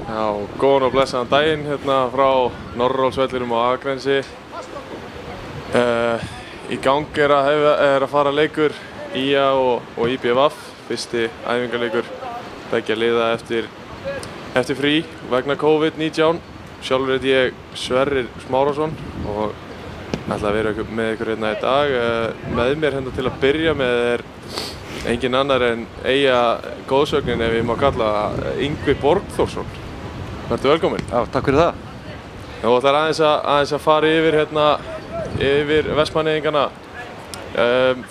Já, góðan og blessaðan daginn hérna frá Norðurálsvellinum á Akranesi. Í gang er að fara leikur IA og IBVF, fyrsti æfingarleikur beggja liða eftir frí vegna COVID-19. Sjálfur heit ég Sverrir Smárásson og ætla að vera með ykkur hérna í dag. Með mér hérna til að byrja með er engin annar en eiga góðsögnin, ef ég má kalla það, Yngvi Borgþórsson. Vertu velkominn. Já, takk fyrir það. Þú ætlar aðeins að fara yfir Vestmannaeyingana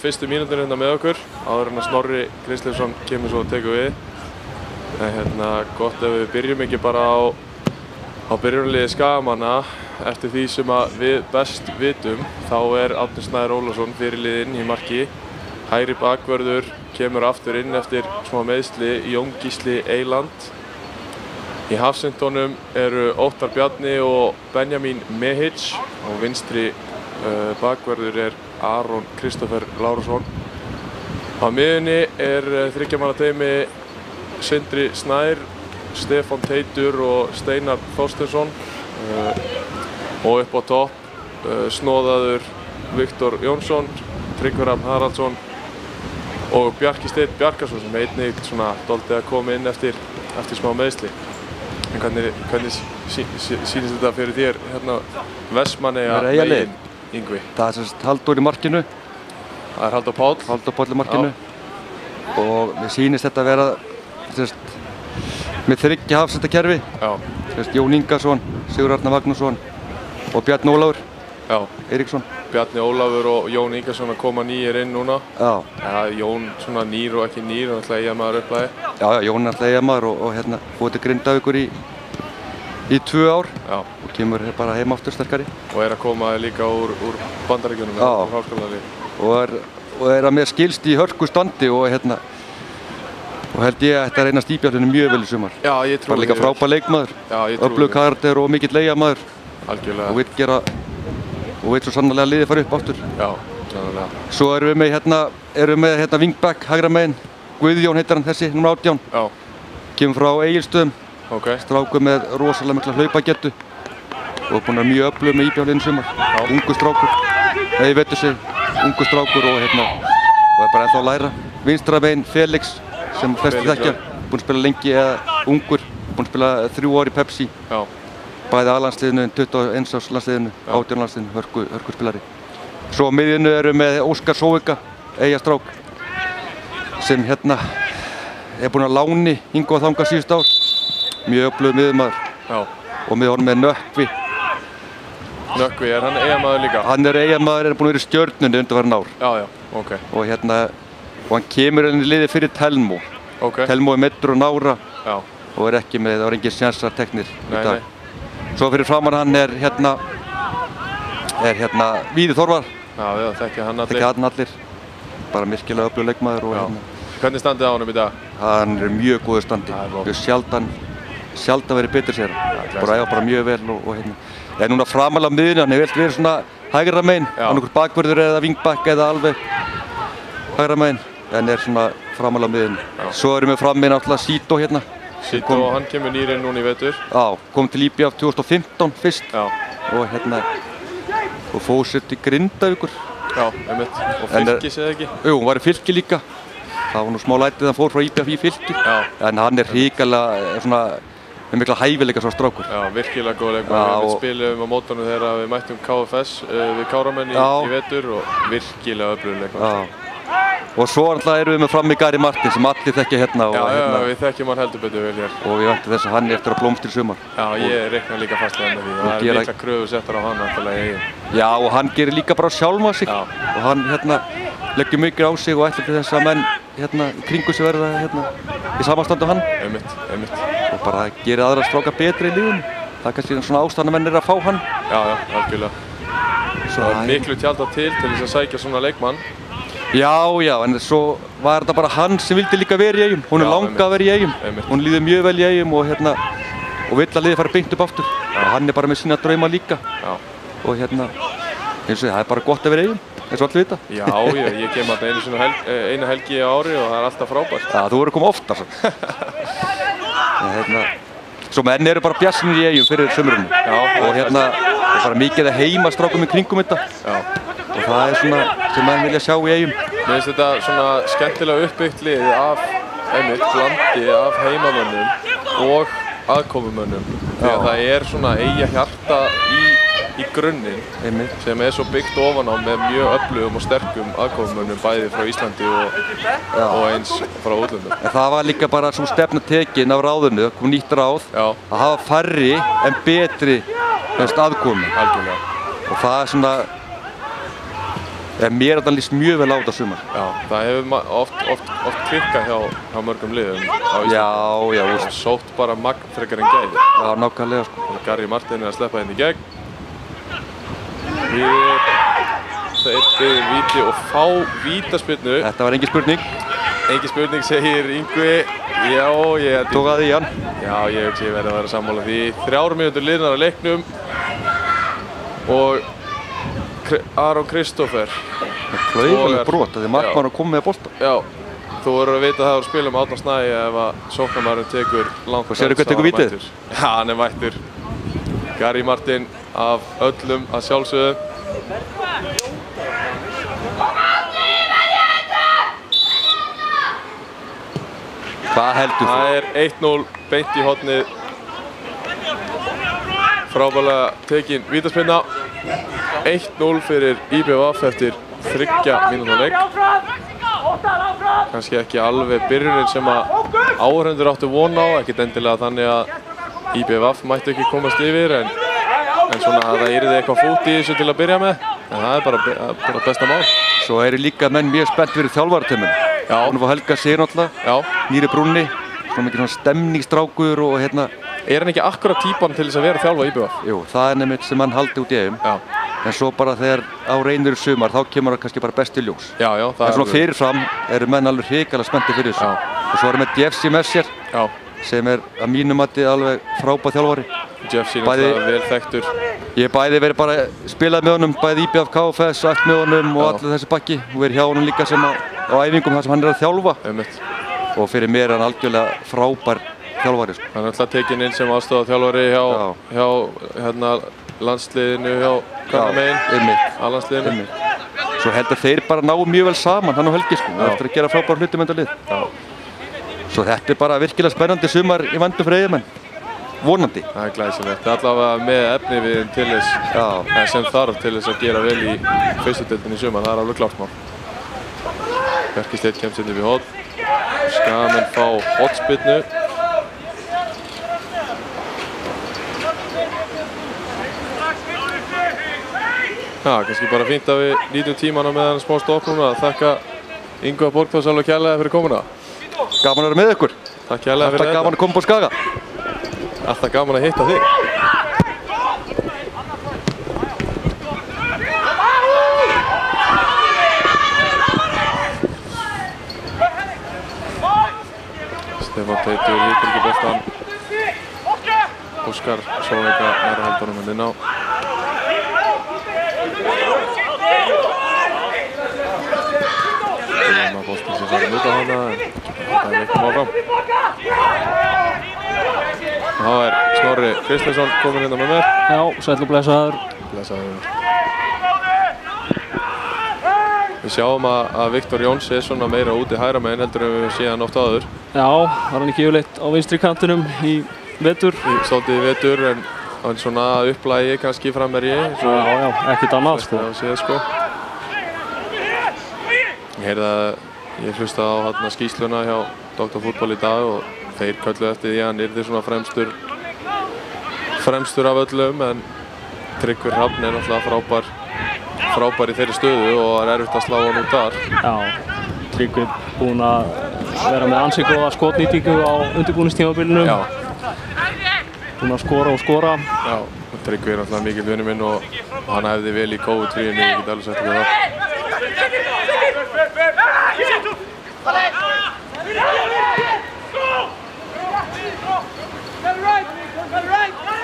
fyrstu mínútur hérna með okkur, áður en að Snorri Kristleifsson kemur svo og tekur við. Gott ef við byrjum ekki bara á byrjunarliði Skagamanna. Eftir því sem að við best vitum, þá er Árni Snær Ólafsson fyrirliðinn í marki. Hægri bakvörður kemur aftur inn eftir smá meiðsli, Jón Gísli Eyland. Í hafsendunum eru Óttar Bjarni og Benjamin Mehic og vinstri bakvörður er Aron Kristoffer Lárusson. Á miðjunni er þriggjamanna teymi Sindri Snær, Stefán Teitur og Steinar Þorsteinsson. Og upp á topp snóðaður Viktor Jónsson, Tryggvi Rafn Haraldsson og Bjarki Steinn Bjarkarsson sem einnig svona dálítið að koma inn eftir smá meiðsli. En hvernig sýnist þetta fyrir þér hérna Vestmannaeyja megin, Yngvi? Það er semst Halldór í markinu. Það er Halldór Páll. Halldór Páll í markinu. Já. Og mér sýnist þetta að vera semst með þriggja hafsendakerfi. Já. Semst Jón Ingarsson, Sigurður Arnar Magnússon og Bjarni Ólafur. Já. Eiríksson. Bjarni Ólafur og Jón Ingarsson að koma nýir inn núna. Já. Ja, Jón svona nýr og ekki nýr, hann ætlaði Eyjamaður upplagi. Já, Jón er alltaf Eyjamaður og hérna búið til Grindavíkur í 2 ár. Já. Og kemur bara heim aftur sterkari. Og er að koma líka úr Bandaríkjunum, úr háskólalífi. Og er að mér skilst í hörku standi og hérna og held ég að þetta reynast íbjörninu mjög vel í sumar. Já, ég trúi því. Bara líka frábær leikmaður. Já, ég trúi því. Öflugur karakter og mikill Eyjamaður. Algjörlega. Og veit svo sannarlega að liðið fara upp aftur. Já, sannarlega. Svo erum við með wingback, hægra megin. Guðjón heitir hann þessi, nr. 18. Já. Kemur frá Egilsstöðum. Ok. Strákur með rosalega mikla hlaupagetu. Og búinn að vera mjög öflugur með íbjörninu sumar. Já. Ungur strákur. Nei, veitur sig. Ungur strákur og er bara ennþá að læra. Vinstra megin Felix, sem flestir þekkja. Búinn að spila lengi eða ungur. Búinn að spila 3 ár í Pepsi. Já. Bæði A-landsliðinu, 21 árs landsliðinu, 18 landsliðinu, hörku spilari. Svo á miðjunni erum við með Óskar Sóvika, Eyjastrák, sem hérna er búinn að láni hingað og þangað síðust ár. Mjög öflugur miðjumaður. Já. Og með honum er Nökkvi. Nökkvi, er hann Eyjamaður líka? Hann er Eyjamaður, er búinn að vera í Stjörnunni undanfarin ár. Já, ok. Og hann kemur inn í liðið fyrir Telmo. Ok. Telmo er meiddur og nára. Já. Og er ekki með, það var engin sénsar teknir í dag. Svo fyrir framan hann er hérna Víðir Þorvar. Já, þekkja hann allir. Þekkja hann allir. Bara virkilega öflugur leikmaður og hérna. Hvernig standið á honum í dag? Hann er mjög góður standi. Mjög sjaldan verið betur sér. Bara æfa bara mjög vel og hérna. En núna framalega á miðjunni, hann hefur verið svona hægra megin. Annarkur bakvörður eða wingback eða alveg hægra megin. En er svona framalega á miðjunni. Svo erum við frammi náttúrulega Sító hérna. Sító, hann kemur nýr inn núna í vetur. Já, kom til IBVF 2015 fyrst. Já. Og hérna, og fór sér til Grindavíkur. Já, einmitt. Og Fylkis eða ekki? Jú, hann var í Fylki líka. Það var nú smá lætið að hann fór frá IBVF í Fylki. Já. En hann er hrikalega svona, með mikla hæfileika svo strákur. Já, virkilega góð leikmaður. Við spilum á mótunum þegar við mættum KFS við Káramenn í vetur og virkilega öflugur leikmaður. Og svo alltaf erum við með frammi Gary Martin sem allir þekkja hérna. Já, við þekkjum hann heldur betur vel hér. Og ég vænti þess að hann er eftir að blómstra í sumar. Já, ég reikna líka fast með því. Það er mikla kröfur settar á hann náttúrulega í eigin. Já, og hann gerir líka bara sjálfa sig. Já. Og hann leggur mikið á sig og ætlar til þess að menn í kringu sig verða í samastandu hann. Einmitt. Og bara gerir aðra stráka betri í liðinu. Það er kannski svona ástæðan að menn er að fá hann. Já, algjörlega. Það er miklu tjaldað til þess að sækja svona leikmann. Já, en svo var þetta bara hann sem vildi líka vera í Eyjum. Hún er langað að vera í Eyjum. Hún líður mjög vel í Eyjum og vill að liðið fara beint upp aftur. Og hann er bara með sína drauma líka. Já. Og eins og það er bara gott að vera í Eyjum, eins og allir vita. Já, ég kem alltaf eina helgi á ári og það er alltaf frábært. Já, þú verður að koma oftar. Svo menn eru bara bjartsýnir í Eyjum fyrir sumrinu. Og hérna er bara mikið að heimastrákum í kringum þetta. Og það er svona sem menn vilja sjá í Eyjum. Mér finnst þetta svona skemmtilega uppbyggt lið af blandi af heimamönnum og aðkomumönnum. Þegar það er svona Eyja hjarta í grunninn sem er svo byggt ofan á með mjög öflugum og sterkum aðkomumönnum bæði frá Íslandi og eins frá útlöndum. En það var líka bara svo stefna tekin af ráðinu, það kom nýtt ráð, að hafa færri en betri aðkomu. Algjörlega. Og það er svona, mér er það líst mjög vel á þetta sumar. Já, það hefur oft klikkað hjá mörgum liðum á Íslandi. Já. Og sótt bara magn frekar en gæði. Já, nákvæmlega sko. Garri Martin er að sleppa henni í gegn. Þeir byggðu víti og fá vítaspyrnu. Þetta var engin spurning. Engin spurning segir Yngvi. Já, ég tók að því hann. Já, ég hugsi ég verði að vera sammála því. 3 mínútur liðnar að leiknum og Aron Kristófer. Klauðilega brot, það er markmann að koma með bolta. Já, þú verður að vita að það er að spila með Árna Snæ ef að sóknarmaðurinn tekur langt. Og sérðu hvað tekur vítið? Já, hann er vættur. Garri Martin af öllum að sjálfsögðu. Hvað heldur þú? Það er 1-0 beint í hornið. Frábærlega tekin vítaspyrna. 1-0 fyrir IBVF eftir 3 mínútna leik. Kannski ekki alveg byrjunin sem að áhorfendur áttu von á, ekkert endilega þannig að IBVF mætti ekki komast yfir en svona að það yrði eitthvað fút í þessu til að byrja með. En það er bara besta mál. Svo eru líka menn mjög spennt fyrir þjálfarateiminu. Hún var Helga Sig náttúrulega, nýri brúnni, svona mikið stemningsstrákur og hérna. Er hann ekki akkurat típan til þess að vera að þjálfa IBVF? Jú, það er nefnitt sem hann haldi út í Eyjum. En svo bara þegar á reynir sumar, þá kemur hann kannski bara best í ljós. Já, það er. En svona fyrirfram eru menn alveg hrikalega spenntir fyrir þessu. Og svo erum við Jeffsy með sér, sem er að mínu mati alveg frábær þjálfari. Jeffsy náttúrulega vel þekktur. Ég bæði verið bara spilað með honum, bæði IBVF, KFS, æft með honum og allir þessi bakki. Og verið hjá honum líka sem á æfingum þar sem hann er að þjálfa. Og fyrir mér er hann algjörlega frábær þjálfari. Hann er alltaf tekinn inn sem aðstoðarþjálfari hjá landsliðinu, hjá Karlamegin, A-landsliðinu. Svo held að þeir bara ná mjög vel saman, hann og Helgi sko, eftir að gera frábæra hluti með þetta lið. Svo þetta er bara virkilega spennandi sumar í vændum fyrir Eyjamenn. Vonandi. Það er glæsilegt. Það er allavega með efni við til þess sem þarf til þess að gera vel í fyrstu deildinni í sumar. Það er alveg klárt mál. Bjarki Steinn kemst inn upp í horn. Skagamenn fá hornspyrnu. Kannski bara fínt að við nýtum tímana með hann smá stopp núna. Þakka Yngva Borgþórs alveg kærlega fyrir komuna. Gaman að vera með ykkur. Takk kærlega fyrir þetta. Alltaf gaman að koma á Skaga. Alltaf gaman að hitta þig. Stefán Teitur hýttir ekki boltan. Óskar Sóleika nærri haldunum henni inn á. Boltin sem saman út á hana, en það er leikum áfram. Þá er Snorri Kristleifsson kominn hérna með mér. Já, sæll og blessaður. Blessaður. Við sjáum að Viktor Jóns er svona meira úti hægra megin heldur en við séum oft áður. Já, var hann ekki yfirleitt á vinstri kantinum í vetur. Svolítið í vetur en svona upplægi kannski frammerji. Já, ekkert annað sko. Ég heyrði að ég hlustaði á skýrsluna hjá Dr. Fútbol í dag og þeir kölluðu eftir því að hann yrði svona fremstur af öllum en Tryggvi Hrafn er náttúrulega frábær í þeirri stöðu og er erfitt að slá hann út þar. Já, Tryggvi búinn að vera með ansi góða skotnýtingu á undirbúningstímabilinu. Búinn að skora og skora. Já, og Tryggvi er náttúrulega mikill vinur minn og hann æfði vel í COVID-fríinu, ég get alveg sagt ekki það.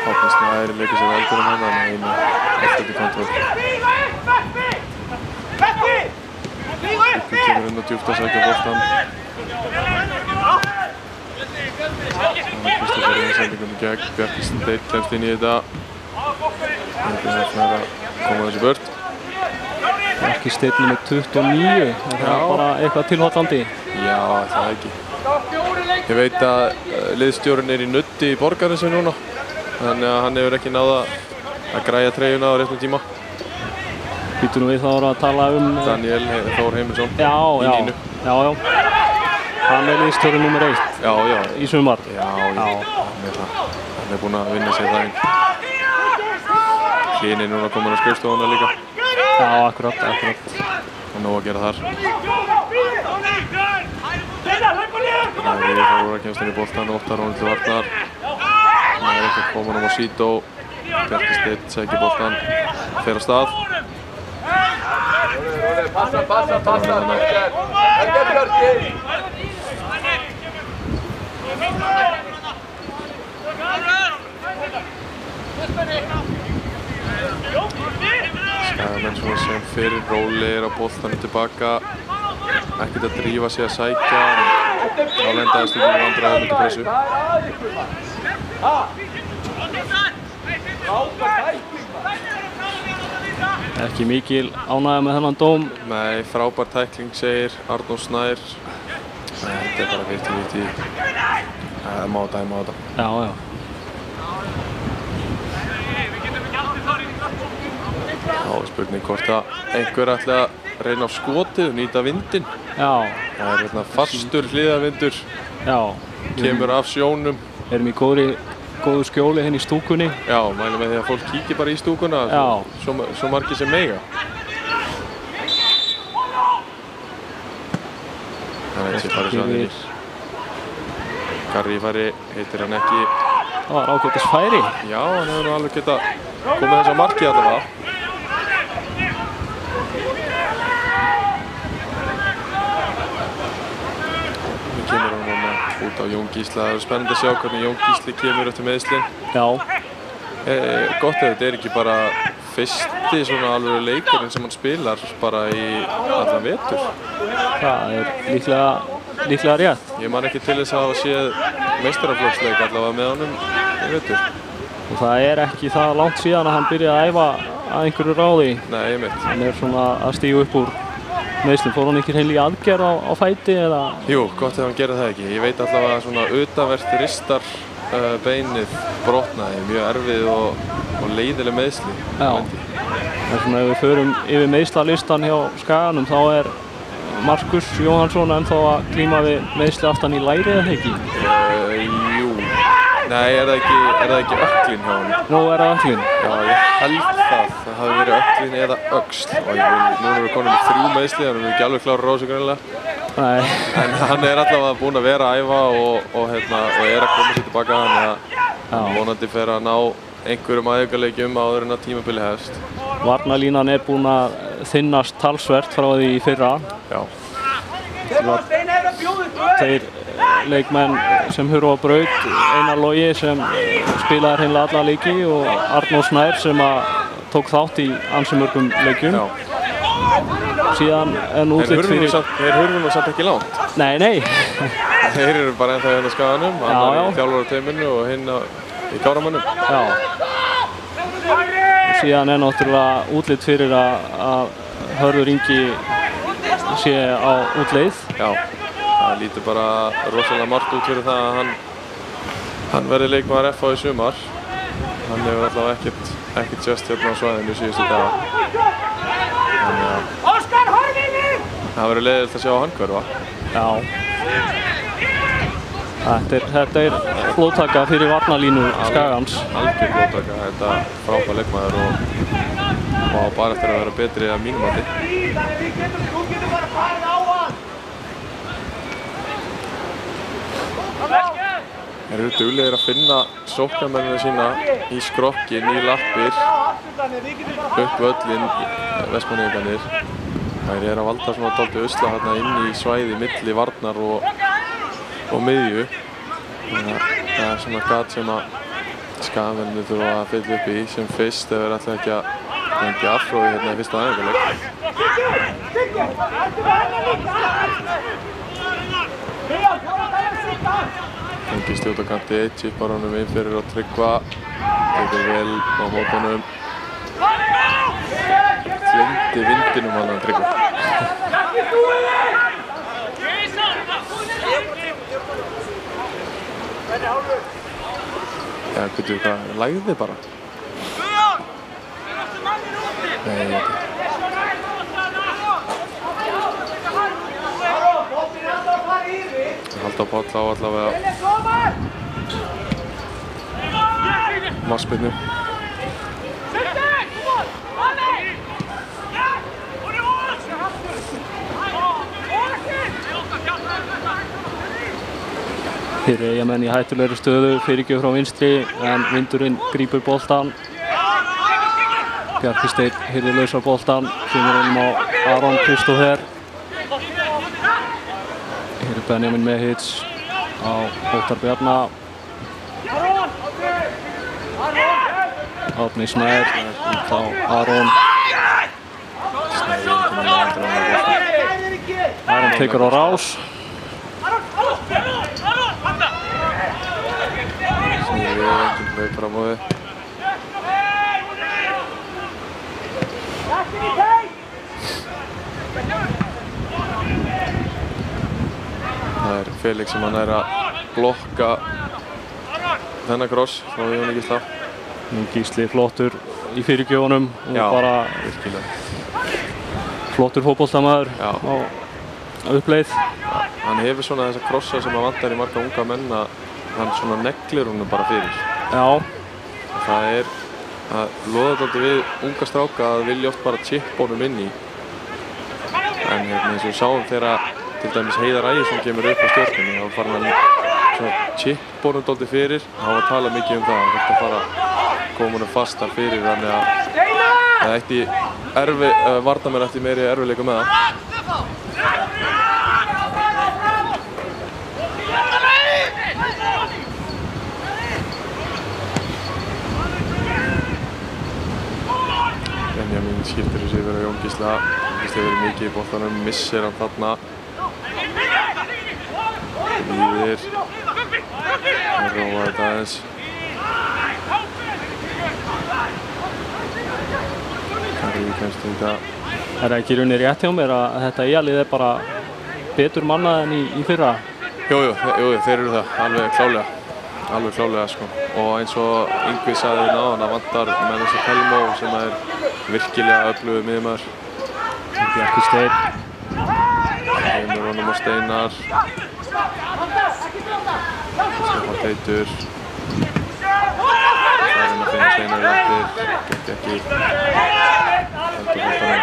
Árni Snær leikur sér veldur hann en einu eftir til kontról. Þetta kemur inn á djúpt að sækja boltan. Kristoffer er sendingunni gegn. Bjarki Steinn kemst inn í þetta. Það að koma þessu burt. Bjarki Steinn með 29. Það er bara eitthvað tilhallandi. Já, það ekki. Ég veit að liðsstjórinn í nuddi í Borgarnesi núna. Þannig að hann hefur ekki náð að græja treyjuna á réttum tíma. Býtum við þá að tala Daniel Þór Heimilsson í línu. Já. Hann er liðsstjóri nr. 1 í sumar. Já, hann er það. Hann er búinn að vinna sér það inn. Hlynir núna komin á skrifstofuna líka. Já, akkurat. Það er nóg að gera þar. Við fórum að kemst inn í boltan, Óttar honum til varnar. Það er ekki að koma á Sító. Bjarki Steinn segir boltan, fer á stað. Passa! Skagamenn svona sem fyrir rólegir á boltanum tilbaka. Ekkert að drífa sig að sækja. Þá lendaðist ekki vandræðum undir pressu. Ekki mikil ánægja með þennan dóm. Nei, frábær tækling segir Arnór Snær. Þetta er bara 50-50. Það má þetta. Já. Þá er spurning hvort að einhver ætli að reyna á skotið og nýta vindinn. Já. Það er hérna fastur hliðarvindur. Já. Kemur af sjónum. Erum í góðu skjóli henni í stúkunni. Já, mælum með því að fólk kíkir bara í stúkuna. Svo margir sem mega. Það veit sér bara svo að þér. Garri færi heitir hann ekki. Það var ágætis færi. Já, hann hefur nú alveg getað komið þess að marki allavega. Nú kemur hann núna út á Jón Gísla. Það er spennandi að sjá hvernig Jón Gísli kemur eftir meiðslin. Já. Gott ef þetta er ekki bara fyrsti svona alveg leikurinn sem hann spilar bara í allan vetur. Það er líklega rétt. Ég man ekki til þess að hafa séð meistaraflokksleik allavega með honum í vetur. Og það er ekki það langt síðan að hann byrjaði að æfa að einhverju ráði. Nei, einmitt. Hann er svona að stíga upp úr meiðslum. Fór hann ekki hreinlega í aðgerð á fæti eða? Jú, gott ef hann gerði það ekki. Ég veit allavega að svona utanvert ristar beinið brotnaði, mjög erfið og leiðileg meiðsli. Já. En svona ef við förum yfir meiðslalistan hjá Skaganum þá er Markus Jóhannsson ennþá að glíma við meiðsli aftan í læri eða ekki? Jú. Nei, er það ekki ökklin hjá hann? Nú er það ökklin? Já, ég held það. Það hafi verið ökklin eða öxl. Og núna erum við komin með 3 meiðsli, þannig að við erum ekki alveg klárir á þessu greinilega. Nei. En hann er allavega búinn að vera að æfa og er að koma sér tilbaka, þannig að hann vonandi fer að ná einhverjum æfingarleikjum áður en að tímabili hefst. Varnarlínan er búinn að þynnast talsvert frá því í fyrra. Já. Þeir leikmenn sem hurfa á braut, Einar Logi sem spilaði hreinlega alla leiki og Arnór Snær sem tók þátt í ansi mörgum leikjum. Já. Síðan en útlitt fyrir... Þeir hurfum samt ekki langt. Nei. Þeir eru bara ennþá hérna á Skaganum, annar í þjálfarateyminu og hinn í Káramönnum. Já. Og síðan er náttúrulega útlitt fyrir að Hörður Ingi sé á útleið. Já, það lítur bara rosalega margt út fyrir það að hann verði leikmaður FH í sumar. Hann hefur allavega ekkert sést hérna á svæðinu síðustu daga. Það verður leiðilegt að sjá hann hverfa. Já. Þetta er blóðtaka fyrir varnarlínu Skagans. Algjör blóðtaka. Þetta er frábær leikmaður og á bara eftir að vera betri að mínum mati. Þeir eru duglegir að finna sóknarmennina sína í skrokkin, í lappir, upp völlinn, Vestmannaeyingarnir. Þeir eru að valda svona dálítið usla hérna inn í svæði milli varnar og miðju. Það er svona gat sem að Skagamennir þurfa að fylla upp í sem fyrst ef þeir ætla ekki að lengja afhróði hérna í fyrsta æfingarleik. Fengi Gísli út á kanti, chippar honum inn fyrir á Tryggva. Tekur vel á móti honum. Gleymdi vindinum hann að Tryggva. Já, veitu hvað, lagði bara. Nei, ég veit ekki. Halldór Páll á allavega markspyrnu. Þeir eru Eyjamenn í hættulegri stöðu, fyrirgjöf frá vinstri en vindurinn grípur boltan. Bjarki Steinn hirðir lausa boltan, kemur honum á Aron Kristófer. Hér er Benjamin Mehic á Óttar Bjarna. Árni Snær út á Aron. Aron tekur á rás. Snýr við, enginn hlaup fram á þau. Það er Felix sem hann að blokka þennan kross frá Jóni Gísla. Gísli flottur í fyrirgjöfunum og bara virkilega flottur fótboltamaður á uppleið. Hann hefur svona þessa krossa sem hann vantar í marga unga menn að hann svona neglir honum bara fyrir. Já. Það er að loða þetta við unga stráka að vilja oft bara chippa honum inn í. En eins og við sáum þegar til dæmis Heiðar Ægisson kemur upp á Stjörnunni, þá fara hann svona chippa honum dálítið fyrir. Það var að tala mikið um það, hann þurfti að fara að koma honum fastar fyrir, þannig að það ætti varnarmenn eftir meiri erfiðleika með það. Benjamin skiptir þessu yfir á Jón Gísla. Gísli hefur verið mikið í boltanum, missir hann þarna. Líðir. Það róa þetta aðeins. Karri kemst um þetta. Það er ekki rauninni rétt hjá mér að þetta EA-lið er bara betur mannað en í fyrra. Jú, þeir eru það, alveg klálega sko. Og eins og Yngvi sagði náðan að vantar með eins og Telmo sem er virkilega öflugur miðjumaður. Bjarki Steinn. Heimur honum á Steinar. Stefán Teitur. Það er að finna Steinar í eftir. Geti ekki heldur boltanum.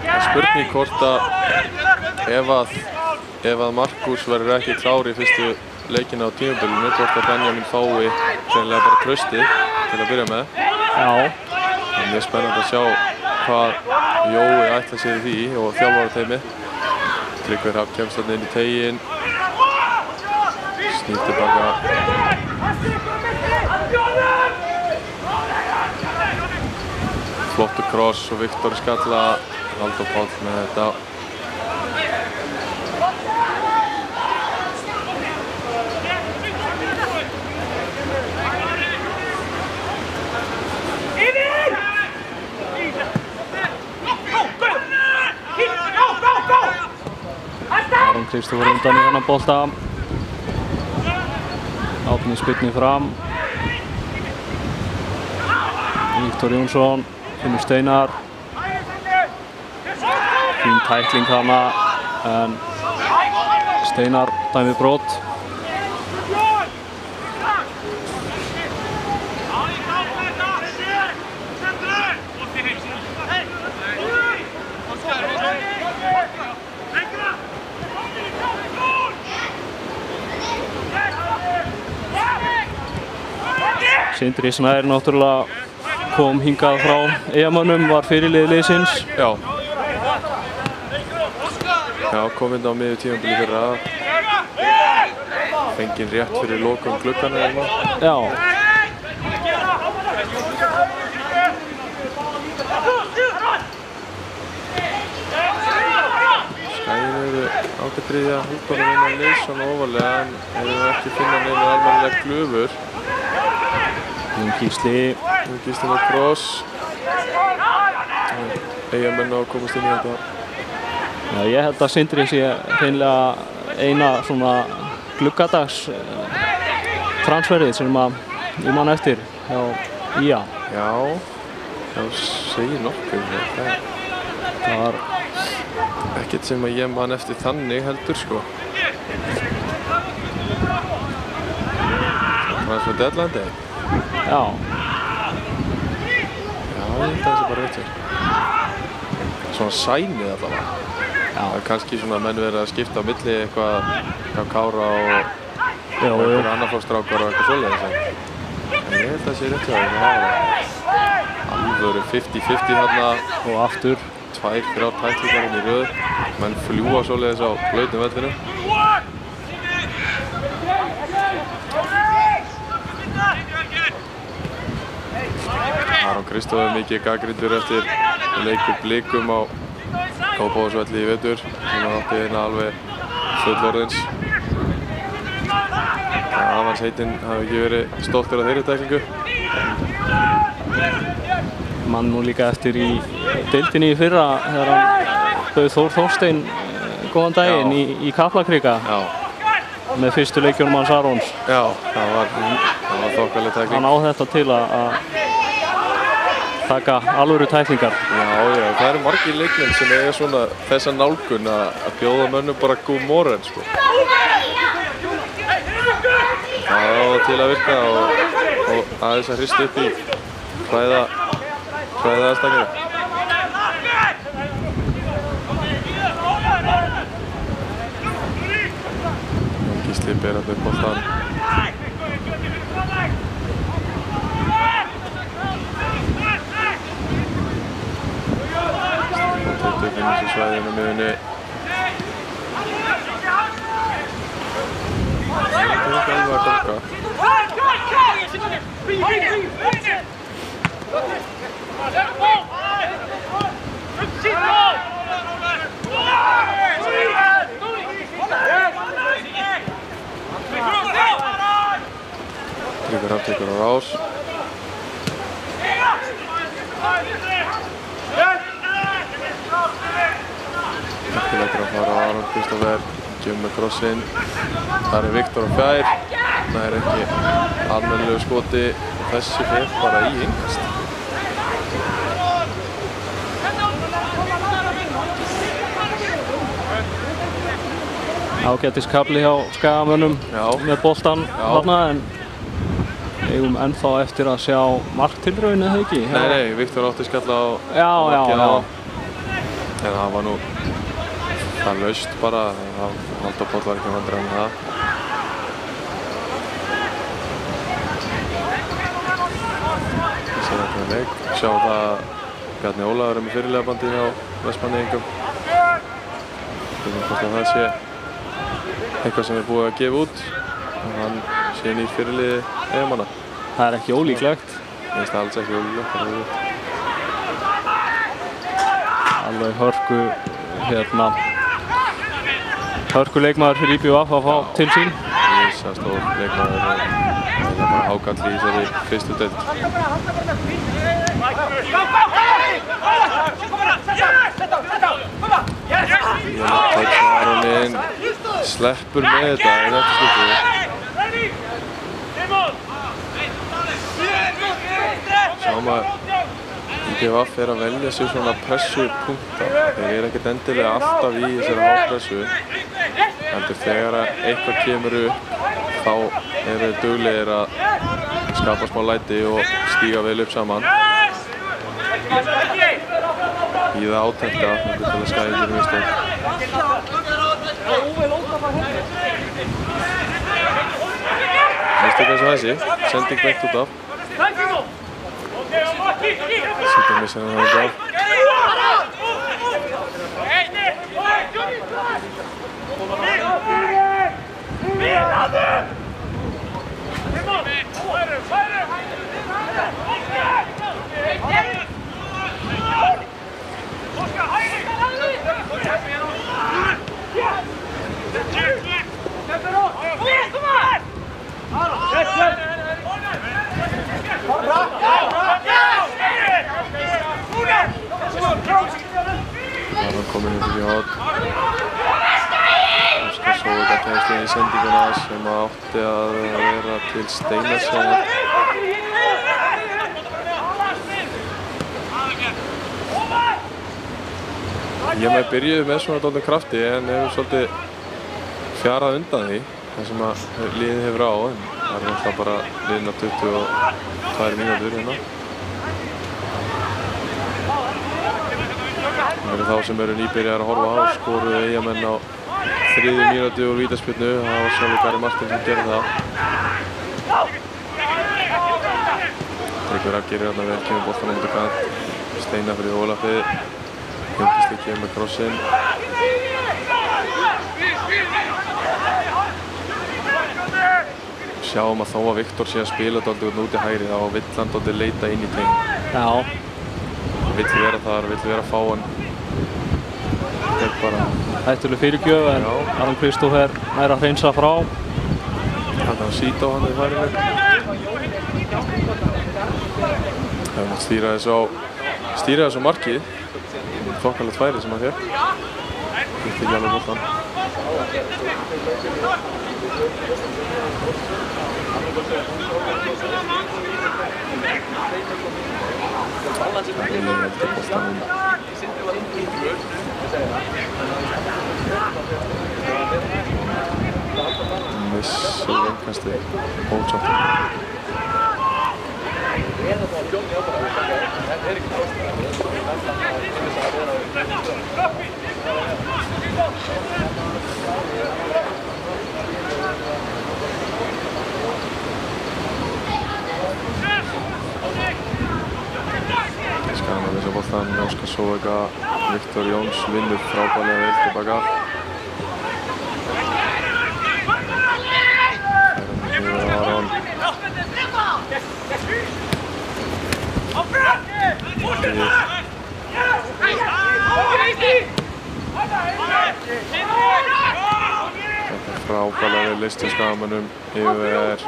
Það er spurning hvort að ef að Markus verður ekki klár í fyrstu leikina á tímabilinu, hvort að Benjamin fái sennilega bara traustið til að byrja með. Já. Það er mjög spennandi að sjá hvað Jói ætlar sér í því og þjálfarateymið. Tryggvi Hrafn kemst þarna inn í teiginn. Snýr tilbaka. Flottur kross og Viktor skalla. Halldór Páll með þetta. Aron Kristófer undan í þennan bolta. Árni spyrnir fram. Viktor Jónsson finnur Steinar. Fín tækling hana en Steinar dæmir brot. Sindri Snær náttúrulega kom hingað frá Eyjamönnum, var fyrirliði liðsins. Já, kom inn á miðju tímabili fyrra. Fenginn rétt fyrir lokum glugganum eða eitthvað. Já. Skæðir eru ágætriðja húkonum inn á Leifsson ofalega en hefur ekki finna neina almennilega glufur. Gísli með kross. Eyjamenn á að komast inn í þetta. Já, ég held að Sindri sé hreinlega eina svona gluggadags transferið sem ég man eftir hjá IA. Já, segir nokkuð. Það var ekkert sem að ég man eftir þannig heldur sko. Transfer deadline day. Já. Já, ég held að það sé bara rétt hér. Svona sænið allavega. Það er kannski svona menn verið að skipta á milli eitthvað hjá Kára og einhverja annarflokkstrákar og eitthvað svoleiðis. En ég held að það sé rétt hjá þeim. Það var alvöru 50-50 þarna og aftur 2-3 tæklingar inn í röð. Menn fljúa svoleiðis á blautum vellinu. Aron Kristóf er mikið gagnrýndur eftir leikur Blikum á Kópavogsvelli í vetur sem átti eina alveg fullorðins. Avans heitinn hafi ekki verið stoltur af þeirri tæklingu. Man nú líka eftir í deildinni í fyrra þegar hann bauð Þór Þorstein góðan daginn í Kaplakrika með fyrstu leikjunum hans Arons. Já, það var þokkaleg tækling. Hann á þetta til að taka alvöru tæklingar. Já, það eru margir leikmenn sem eiga svona þessa nálgun að bjóða mönnum bara god morgen sko. Það á til að virka og aðeins að hrista upp í hræðaðastanginu. Gísli ber hann upp boltann. Þetta finnir sér svæðinu miðunni. Það er ekki alveg að ganga. Tryggvar aftekur á rás. Ekki leikur að fara á Aron Kristófer, kemur með krossinn. Það er Viktor á fjær. Það er ekki almennilegu skoti. Þessi fer bara í innkast. Ágætis kafli hjá Skagamönnum með boltan þarna en eigum ennþá eftir að sjá marktilraun eða ekki? Nei, Viktor átti skalla á markið á. En það var nú það laust bara, Halldór Páll var ekki vandræður með það. Þessi er þetta leik. Sjá það að Bjarni Ólafur er með fyrirliðabandi hjá Vestmannaeyingum. Hvort að það sé eitthvað sem er búið að gefa út og hann sé nýr fyrirliði Eyjamanna. Það er ekki ólíklegt. Mér finnst það alls ekki ólíklegt. Alveg hörku leikmaður fyrir IBVF að fá til sín. Risastór leikmaður og bara hákall í þessari fyrstu deild. Aroninn sleppur með þetta í þetta skipti. Sjáum að IBVF er að velja sér svona pressupunkta. Þeir eru ekkert endilega alltaf í þessari hápressu. Heldur þegar eitthvað kemur upp þá eru þeir duglegir að skapa smá læti og stíga vel upp saman. Bíða átekta til að skæða ekki mistök. Mistök eins og þessi, sending beint út af. Sýta missir hann út af. Kominn upp í horn. Óskar Sóvika kemst inn í sendinguna sem átti að vera til Steinars. Ég byrjuði með svona dálítið krafti en hefur svolítið fjarað undan því það sem að liðið hefur á, en það er náttúrulega bara liðina 22 mínútur hérna. Það eru þá sem eru nýbyrjar að horfa á, skoruðu Eyjamenn á 3. mínútu úr vítaspyrnu. Það var sjálfur Gary Martin sem gerði það. Tryggvi Rafn gerir hérna vel, kemur boltann á móti kant. Steinar fyrir Ólafið. Jönggisli kemur með krossinn. Sjáum að þó að Viktor sé að spila dálítið út í hægri, þá vill hann dálítið leita inn í tegn. Já. Vill vera þar, vill vera að fá hann. Þetta er bara hættuleg fyrirgjöf, en Aron Kristófer nær að hreinsa frá. Hann er að síta á hann í færinu. Það er að stýra þessu á markið. Þokkalegt færi sem hann fékk. Þetta ekki alveg boltan. Missir innkastið ótsáttur. Skaman þessu boltan, Óskar Sóvika, Viktor Jóns vinnur frábærlega vel tilbaka. Aron. Þetta er frábærlega vel list hjá Skagamönnum yfir.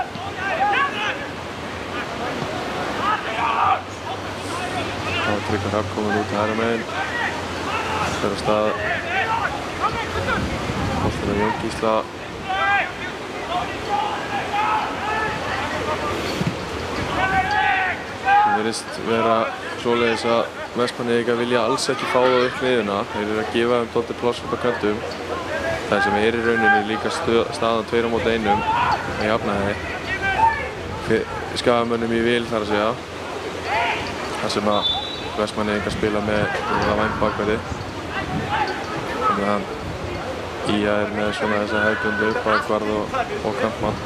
Það var Tryggvi Rafn komin út hægra megin. Fer af stað. Boltinn á Jón Gísla. Það virðist vera svoleiðis að Vestmannaeyingar vilja alls ekki fá það upp miðjuna. Þeir eru að gefa þeim dálítið pláss út á kantum. Það sem er í rauninni líka staðan 2-1 að jafnaði. Skagamönnum í vil þar að segja. Það sem að Vestmannaeyingar spila með væng-bakverði. Þannig að IA er með svona þessa hefðbundu bakvarð og kantmann.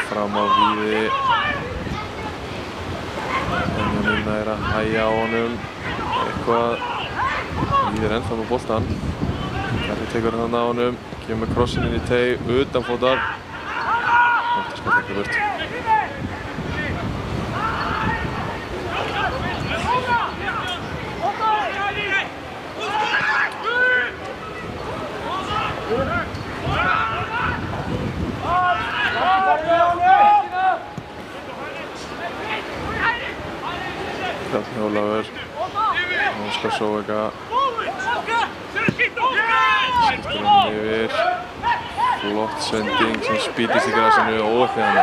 Fram á Víði. Núna er að hægja á honum eitthvað. Víði er ennþá með boltan. Garri tekur hann á honum, kemur með krossinn inn í teig, utanfótar. Þetta skal ekki burt. Bjarni Ólafur, Óskar Sóvika, skiptir hann yfir, flott sending sem spýtist í grasinu og uppi hann.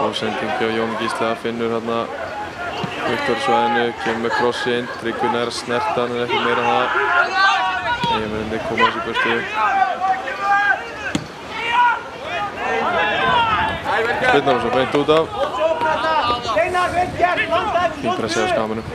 Og sending hjá Jón Gísla, finnur hérna Viktor svæðinu, kemur með krossinn, Tryggvi nær að snerta hann en ekki meira það. Eyjamennirnir koma þessu burtu. Spyrnar hann svo beint út af. Fín pressi á Skagamönnum.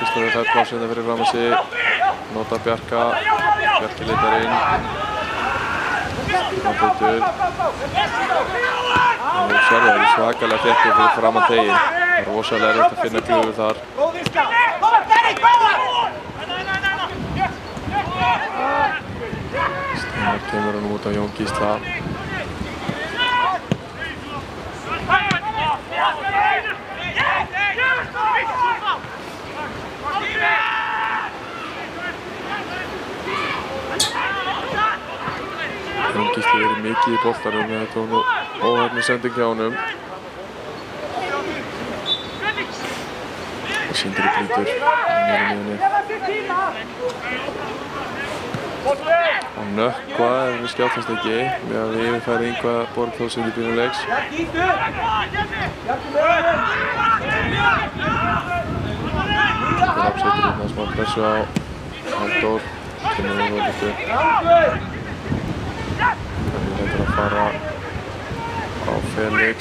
Kristófur fær plásið fyrir fram að sig, nota Bjarka, Bjarki leitar inn, hann bútur. Þú sér það, svakalega þéttur fyrir fram að tegin. Það er rosalega erfitt að finna glufur þar. Steinar kemur hann út á Jón Gísla. Jón Gísli verið mikið í boltanum, þetta var nú óhefni sending hjá honum. Og Sindri brýtur niður miðunni. Og nökkva en við skjáttast ekki meðan við yfirfæri Ingvar Borgþórsson í byrjun leiks. Rapp setur hérna smá pressu á Halldór, kemur við völdustu. Það er að fara á Felix.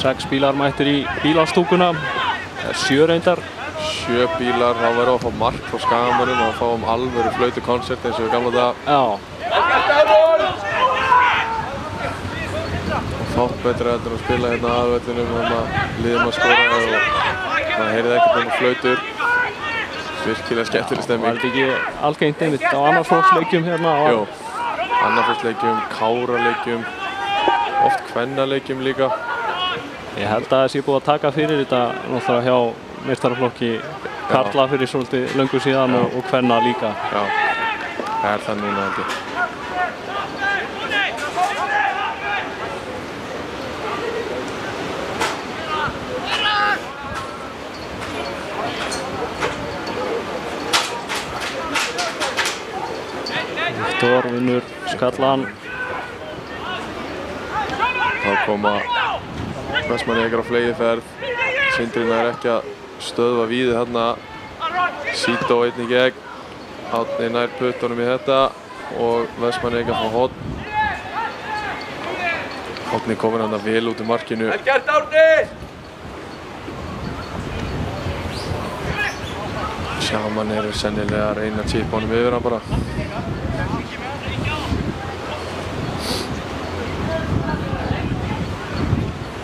6 bílar mættir í bílastúkuna, 7 reyndar. 7 bílar, þá verðum við að fá mark frá Skagamönnum og fáum alvöru flautukonsert eins og í gamla daga. Já. Og þátt betra heldur að spila hérna að vellinum þannig að liðum að skora og það heyrði ekkert um flautur. Virkilega skemmtileg stemming. Var þetta ekki algengt einmitt á annarsflokksleikjum hérna? Jú, annarsflokksleikjum, káraleikjum, oft kvennaleikjum líka. Ég held að það sé búið að taka fyrir þetta náttúrulega hjá meistaraflokki karla fyrir svolítið löngu síðan og kvenna líka. Já, það er það núna held ég. Viktor vinnur skallan. Þá koma Vestmannaeyingar á fleygiferð. Sindri nær ekki að stöðva víðið þarna. Sító einn í gegn. Árni nær puttunum í þetta og Vestmannaeyingar fá horn. Árni kominn þarna vel út í markinu. Vel gert, Árni! Sjaman eru sennilega að reyna að chipa honum yfir hann bara.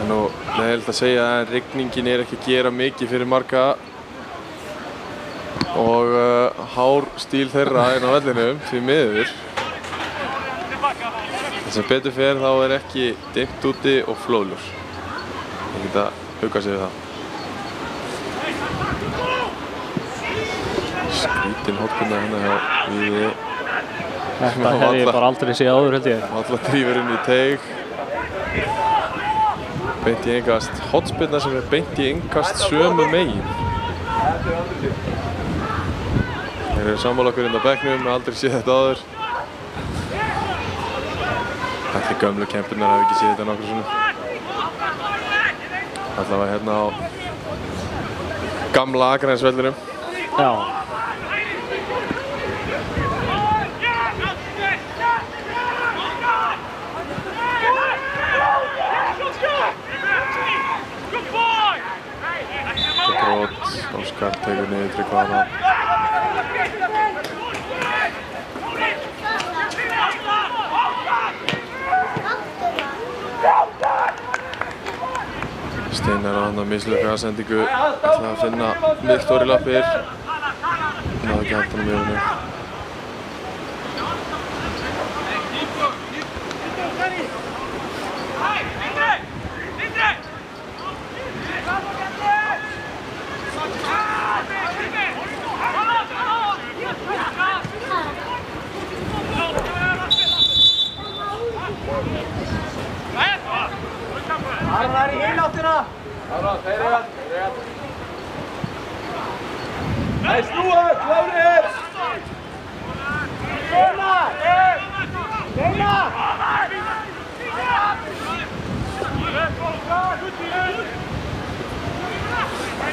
Nú, ég held að segja að rigningin er ekki að gera mikið fyrir marga og hár stíl þeirra inn á vellinum því miður. Það sem betur fer þá er ekki dimmt úti og flóðljós. Ég get að hugga sig við það. Skrítin hotbunna hérna hjá Víði. Þetta hef ég bara aldrei séð áður held ég. Alla drífur inn í teig. Beint í innkast. Hotspinna sem er beint í innkast sömu megin. Þeir eru sammála okkur inn á bekknum, aldrei séð þetta áður. Þetta er gömlu kempurnar, hafa ekki séð þetta nokkru svona. Allavega hérna á gamla Akranesvellinum. Já. Óskar tegur niður Tryggva hana. Steinar á hann að mislukka sendingu. Ætlaði að finna Viktor í lappir. Náði ekki hægt hann með henni. Arnar í hináttina!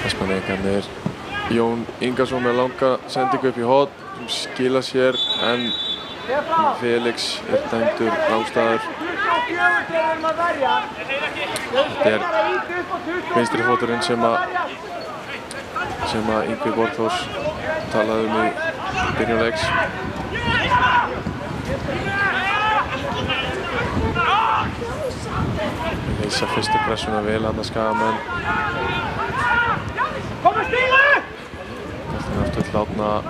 Vestmannaeyingarnir Jón Ingason með langa sendingu upp í horn sem skila sér en Felix dæmdur rangstæður. Þetta vinstri fóturinn sem að Yngvi Borgþórs talaði í byrjun leiks. Leysa fyrstu pressuna vel þarna Skagamenn. Boltinn aftur til Árna að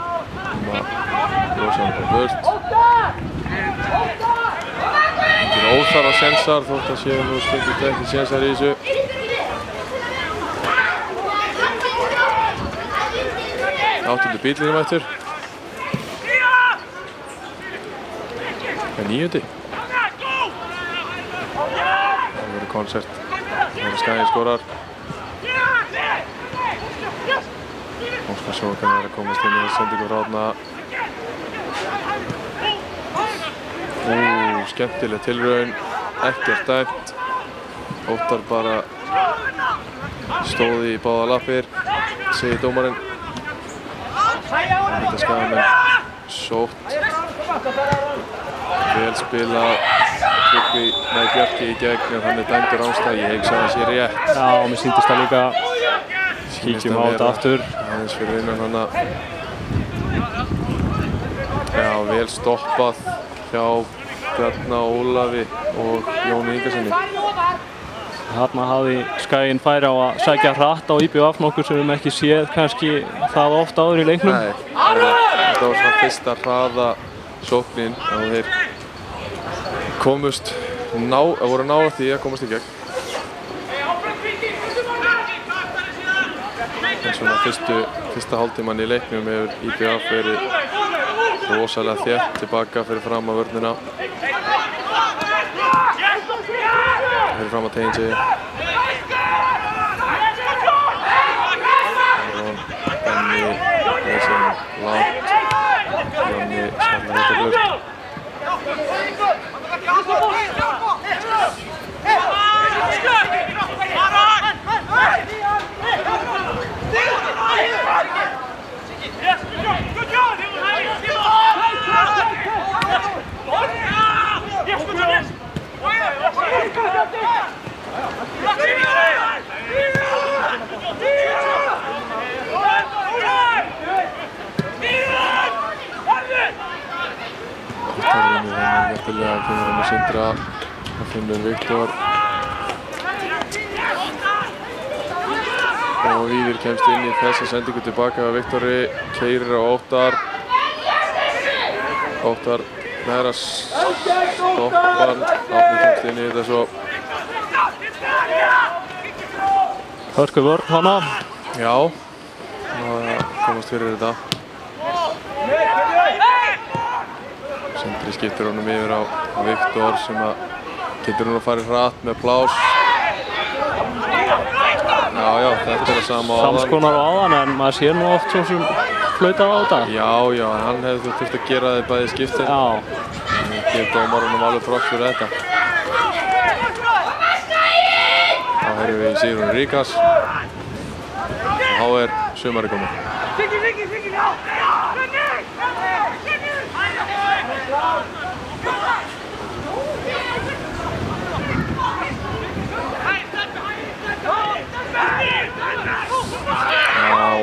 losa hann á burt. Engir óþarfa sénsar þótt að séu nú stundum ekki sénsar í þessu. Áttundi bílinn mættur. Það er 9. Það verður konsert. Það verður Skaginn skorar. Óskar Sjókan er að komast inn í þessu sendingu frá Árna. Skemmtileg tilraun, ekkert dæmt. Óttar bara stóði í báða lappir, segir dómarinn. Þetta Skagamenn sótt. Vel spilað. Bjarki í gegn en hann er dæmdur rangstæð. Ég hugsa að það sé rétt. Já, mér sýndist það líka. Kíkjum á þetta aftur. Aðeins fyrir innan hana. Já, vel stoppað hjá Bjarna Ólafi og Jóni Ingarssoni. Þarna hafði Skaginn færi á að sækja hratt á IBVF, nokkur sem við ekki séð kannski það oft áður í leiknum. Nei, þetta var svona fyrsta hraða sóknin og þeir voru nálægt því að komast í gegn. En svona fyrsta hálftíman í leiknum hefur IBVF verið rosalega þétt tilbaka fyrir fram að vörnina. Fyrir fram að tegin sig. Benni er sem langt. Jóni skallar þetta burt. Hjertilega kemur hann með Sindra og finnur Viktor og Víðir kemst inn í þessa sendingu tilbaka af Viktori, keyrir á Óttar. Óttar nær að stoppa hann, Árni kemst inn í þetta svo. Hörku vörn hana. Já, það komast fyrir þetta. Sindri skiptir honum yfir á Viktor sem að getur hún að fara hratt með plás. Já, þetta er það sama á áðan. Samskonar á áðan en maður sér nú oft svo sem flautað á þetta. Já, hann hefði þurft að gera þið bæði skiptin. Já. Ég gef dómarunum alveg þrátt fyrir þetta. Þá heyrum við í Sigrún Ríkas. Og þá er sumari komið.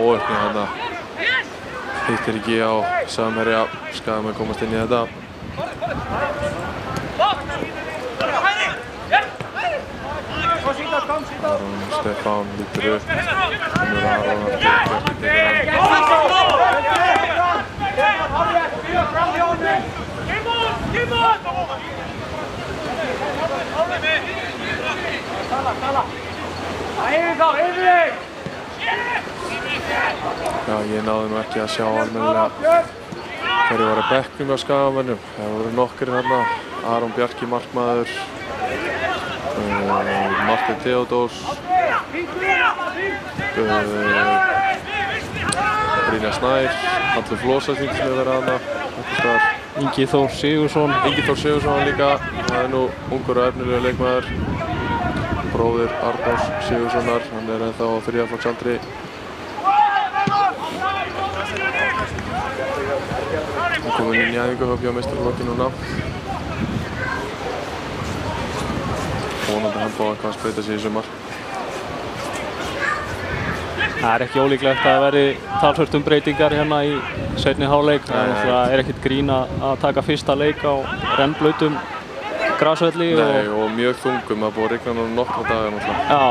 Og öppnið þarna. Hittir ekki á samherja. Skagamenn komast inn í þetta. Aron Stefán lítur upp. Kemur Aron aftur. Bjarki tekur hann. Já, ég náði nú ekki að sjá almennilega hverju var að bekknum á Skagamönnum. Það voru nokkrir þarna. Aron Bjarki markmaður, Martin Theodórs, Brynjar Snær, Hallur Flosa sýndist mér að vera þarna. Ingi Þór Sigurðsson. Ingi Þór Sigurðsson líka, það nú ungur og efnilegur leikmaður. Bróðir Arnórs Sigurðssonar, hann ennþá á 3. flokksaldri. Hann kom inn í æfingahóp hjá meistaraflokki núna. Vonandi hann fá eitthvað að spreyta sig í sumar. Það ekki ólíklegt að verði talsvert breytingar hérna í seinni hálfleik. Það ekkert grín að taka fyrsta leik á rennblautum grasvelli. Nei, og mjög þungum, það búið að rigna núna nokkra daga náttúrulega. Já.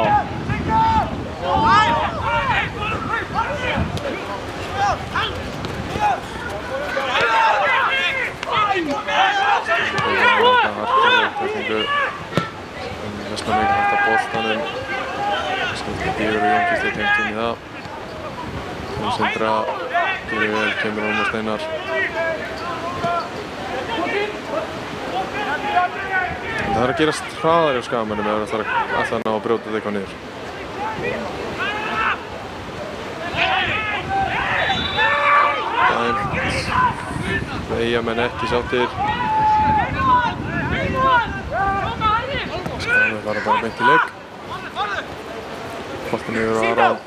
Vestmannaeyingar halda boltanum. Skildi Bíður og Jón Gísli tengt inn í það. Sindra gerir vel, kemur Ómar Steinar. Það að gerast hraðar hjá Skagamönnum ef það ætlar að ná að brjóta þetta eitthvað niður. Dæmt. Eyjamenn ekki sáttir. Skagamönnum bara beint í leik. Boltinn yfir á Aron.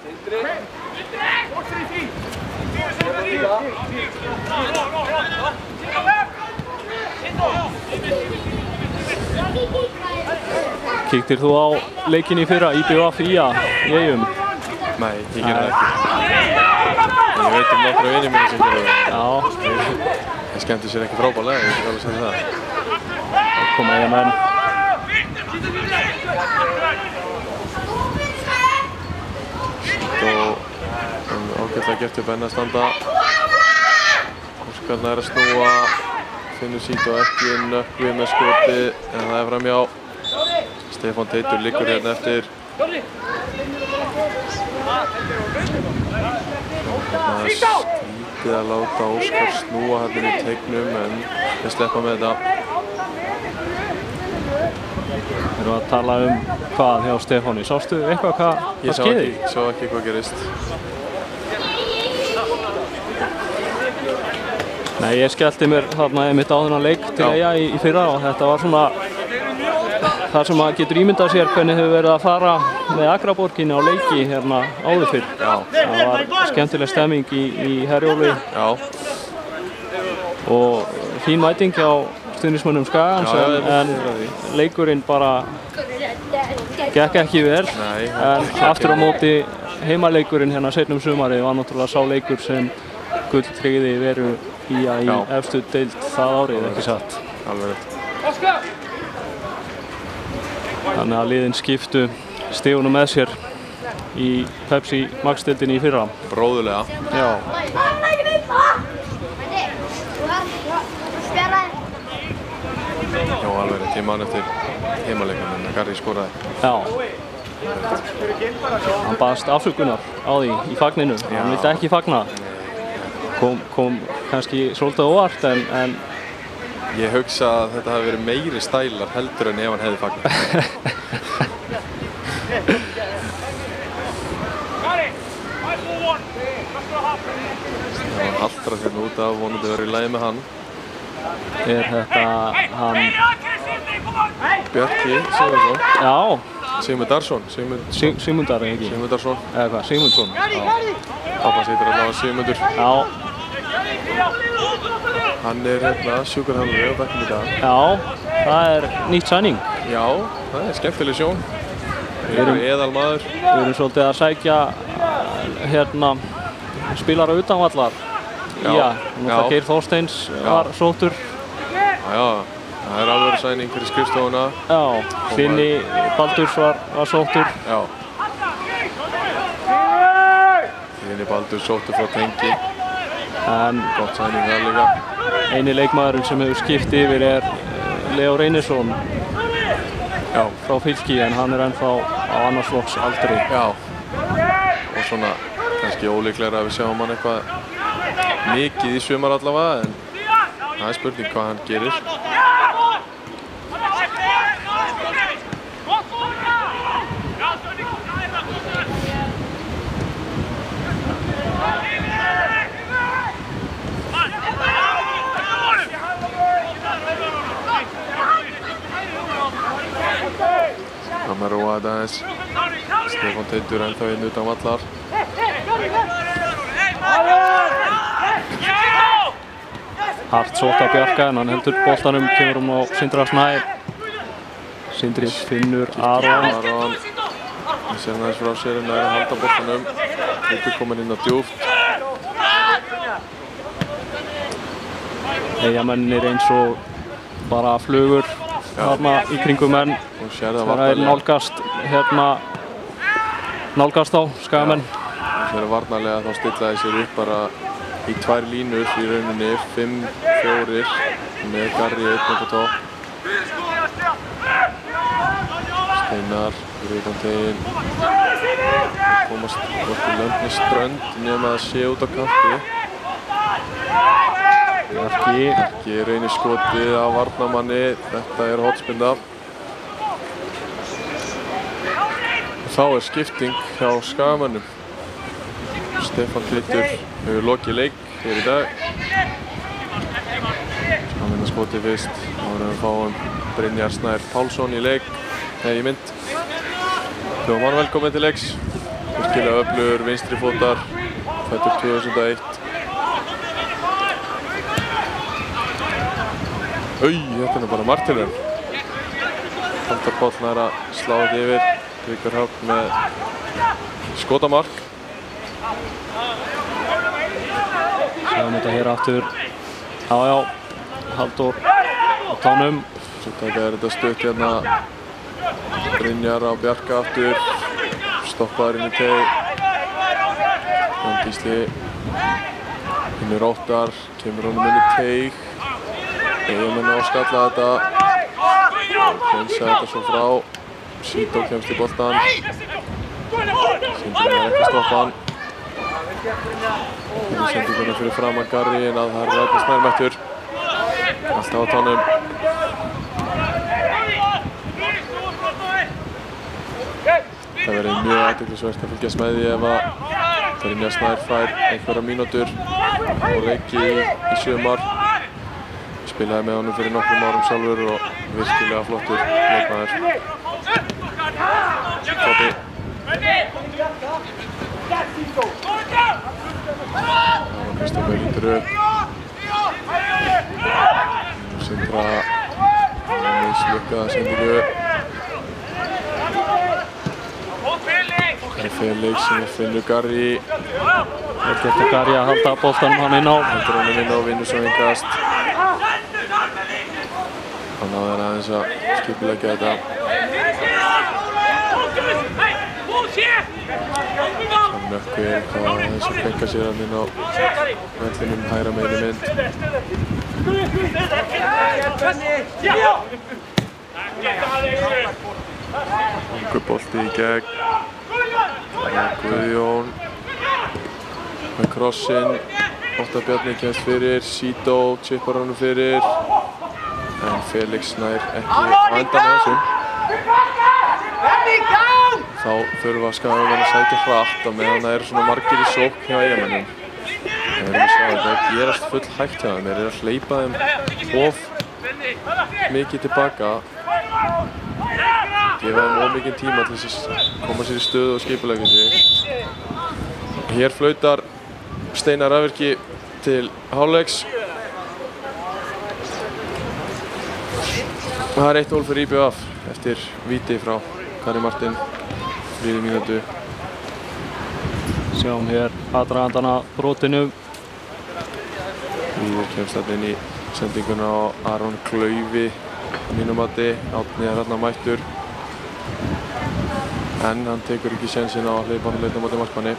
Kíktir þú á leikinn í fyrra, IBVF IA í Eyjum? Nei, ég gerði það ekki. Ég veit nokkra vinir mína sem gerðu það. Já. Það skemmti sér ekki frábærlega, ég get alveg að segja það. Það kom Eyjamenn. Ágætlega gert upp enn að standa. Óskarna að snúa. Finnur Sító ekki nökkvi með skoti, en það framhjá. Stefán Teitur liggur hérna eftir. Það skrítið að láta Óskar snúa hérna í teignum, en við sleppa með þetta. Við erum að tala hvað hjá Stefáni. Sástu eitthvað hvað skeiði? Ég sá ekki hvað gerist. Nei, ég skellti mér þarna einmitt á þennan leik til Eyja í fyrra og þetta var svona það sem maður getur ímyndað sér hvernig hefur verið að fara með Akraborginni á leiki hérna áður fyrr. Já. Það var skemmtileg stemming í Herjólfi. Já. Og fín mæting hjá stuðningsmönnum Skagans, en leikurinn bara gekk ekki vel. Nei, en aftur á móti heimaleikurinn hérna seinna sumarið var náttúrulega sá leikur sem gulltryggði veru í efstu deild það árið, ekki satt. Alveg rétt. Þannig að liðin skiptu stigunum með sér í Pepsi Max-deildinni í fyrra. Bróðulega. Já. Já, alveg rétt. Ég man eftir heimaleikunum en Garri skoraði. Já. Hann baðst afsökunar á því í fagninu. Hann vildi ekki fagna. Kom kannski svolítið óvart, en ég hugsa að þetta hafi verið meiri stælar heldur en ef hann hefði fagnað. Hann haltrar hérna út af, vonandi verið í lagi með hann. Er þetta hann Bjarki Sigurðsson? Já. Sigmundarsson. Sigmundar, ekki? Sigmundarsson. Eða hvað? Sigmundsson. Já. Pappa situr allavega Sigmundur. Já. Hann hérna sjúkurþjálfari á bekknum í dag. Já, það nýtt sæning. Já, það skemmtileg sjón. Við erum eðalmaður. Við erum svolítið að sækja hérna spilara utanvallar. Já. Geir Þorsteins var sóttur. Já, það alveg sæning fyrir skrifstofuna. Já, Finni Baldurs var sóttur. Já. Finni Baldurs sóttur frá Tengi. En gott sæning það líka. Eini leikmaðurinn sem hefur skipt yfir er Leo Reynisson frá Fylki, en hann ennþá á annarsflokks aldri. Já, og svona kannski ólíklega að við sjáum hann eitthvað mikið í sumar allavega, en það spurning hvað hann gerir. Fram að róa þetta aðeins. Stefán Teitur ennþá inn utan vallar. Hart sótt af Bjarka en hann heldur boltanum, kemur á Sindra Snæ. Sindri finnur Aron. Hann sér aðeins frá sér en að halda boltanum. Teitur kominn inn á djúpt. Eyjamennir eins og bara flugur þarna í kringum menn. Þegar þeir nálgast á Skagamenn. Þegar varnarlega þá stillaði sér upp bara í 2 línur í rauninni, 5-4 með Garri einn upp á topp. Steinar fyrir utan teginn. Komast hvorki lönd með strönd nema að sé út á kanti. Bjarki reynir skotið á varnarmanni. Þetta er hotspinda. Þá er skipting hjá Skagamönnum. Stefán Teitur hefur lokið leik hér í dag. Skagamenn skotið fyrst. Áður en við fáum Brynjar Snær Pálsson í leik, í mynd. Bjóðum hann velkominn til leiks. Virkilega öflugur vinstri fótar, fæddur 2001. Þetta er bara Martinen. Halldór Páll nær að slá þetta yfir. Tryggvar Hákon með skotamark. Sjáum þetta hér aftur. Halldór á tánum. Svo taka þetta stutt hérna. Brynjar á Bjarka aftur. Stoppaður inn í teig. Jón Gísli. Finnur Óttar. Kemur honum inn í teig. Eyjamenn á að skalla þetta. Hreinsa þetta svo frá. Sító kemst í boltan. Sindri er ekki að stoppa hann. Fyrir sendinguna fyrir fram að Garri en að það er Rædni Snær mættur. Alltaf á tánum. Það verður mjög athyglisvert að fylgjast með því ef að Brynjar Snær fær einhverja mínútur á leiki í sumar. Spilaði með honum fyrir nokkrum árum sjálfur og virkilega flottur leikmaður. Topi. Kristoffer lítur upp. Sindra mislukkaða sendingu. Það er Felix sem finnur Garri. Vel gert að Garri að halda boltanum hann inn á. Heldur honum inn á og vinnur svo engast. Hann náði hann aðeins að skipuleggja þetta. Hann nökkvi eitthvað aðeins að fenga sér hann inn á vellinum hægra megin í mynd. Ungur bolti í gegn. Guðjón með krossinn. Óttar Bjarni kemst fyrir. Sító chippar honum fyrir. En Felix nær ekki á endan á þessum. Þá þurfa Skagamenn að sækja hratt á meðan það eru svona margir í sókn hjá Eyjamönnum. Það er að sjá að það gerast full hægt hjá þeim. Þeir eru að hleypa þeim of mikið tilbaka. Gefa þeim of mikinn tíma til þess að koma sér í stöðu og skipuleggja sig. Hér flautar Steinar Rafvirki til hálfleiks. Það er 1-0 fyrir IBF eftir víti frá Kari Martin, 3. mínútu. Sjáum hér aðdragandana brotinu. Víðir kemst þarna inn í sendinguna á Aron Klaufi að mínu mati. Árni er þarna mættur. En hann tekur ekki sénsinn á að hleypa hann leita á móti markmanni.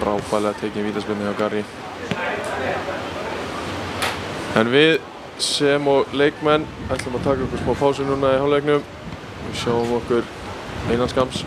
Frábærlega tekin vítaspyrna hjá Garri. En við sem og leikmenn ætlum að taka okkur smá pásu núna í hálfleiknum. Við sjáum okkur innan skamms.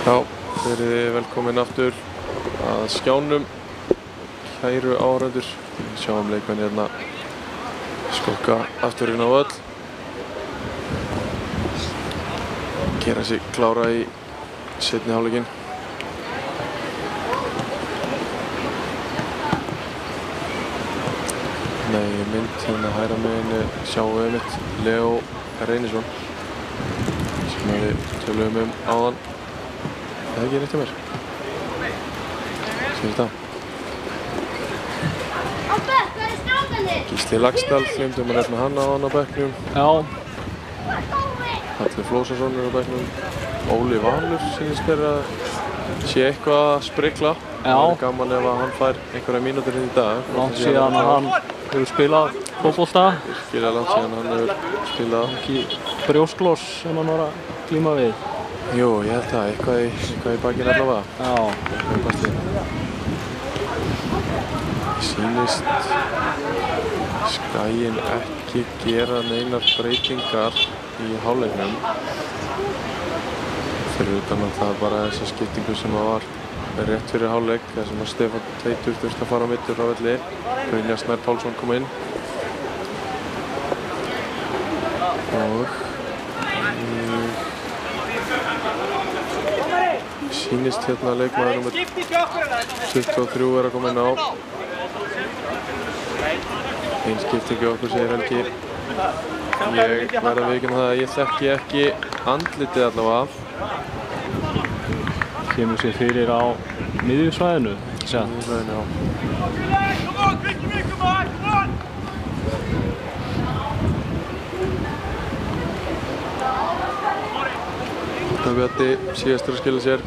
Já, verið velkomin aftur að skjánum, kæru áhorfendur. Við sjáum leikmenn hérna skokka aftur inn á völl. Gera sig klára í seinni hálfleikinn. Nei, mynd hérna hægra megin sjáum við einmitt Leo Reynisson sem við töluðum áðan. Það er ekki rétt hjá mér. Sýnist það. Gísli Laxdal, gleymdum að nefna hann á bekknum. Já. Halli Flósason á bekknum. Óli Valur sýnist mér að sé eitthvað að sprikla. Já. Það er gaman ef hann fær einhverja mínútur hérna í dag. Langt síðan að hann hefur spilað fótbolta. Virkilega langt síðan hann hefur spilað. Ekki brjóskloss sem hann var að glíma við. Jú, ég held það. Eitthvað í bakinn allavega. Já. Eitthvað í partinn. Sýnist Skaginn ekki gera neinar breytingar í hálfleiknum. Fyrir utan alltaf bara þessa skiptingu sem var rétt fyrir hálfleik, þar sem að Stefán Teitur þurfti að fara á middur á velli. Brynjar Snær Pálsson kom inn. Og sýnist hérna leikmaður nummer 23 er að koma inn á. Einn skiptingu okkur, segir Helgi. Ég verð að viðurkenna það að ég þekki ekki andlitið allavega. Kemur sér fyrir á miðjusvæðinu. Miðjusvæðinu, já. Bjarni síðastur að skila sér.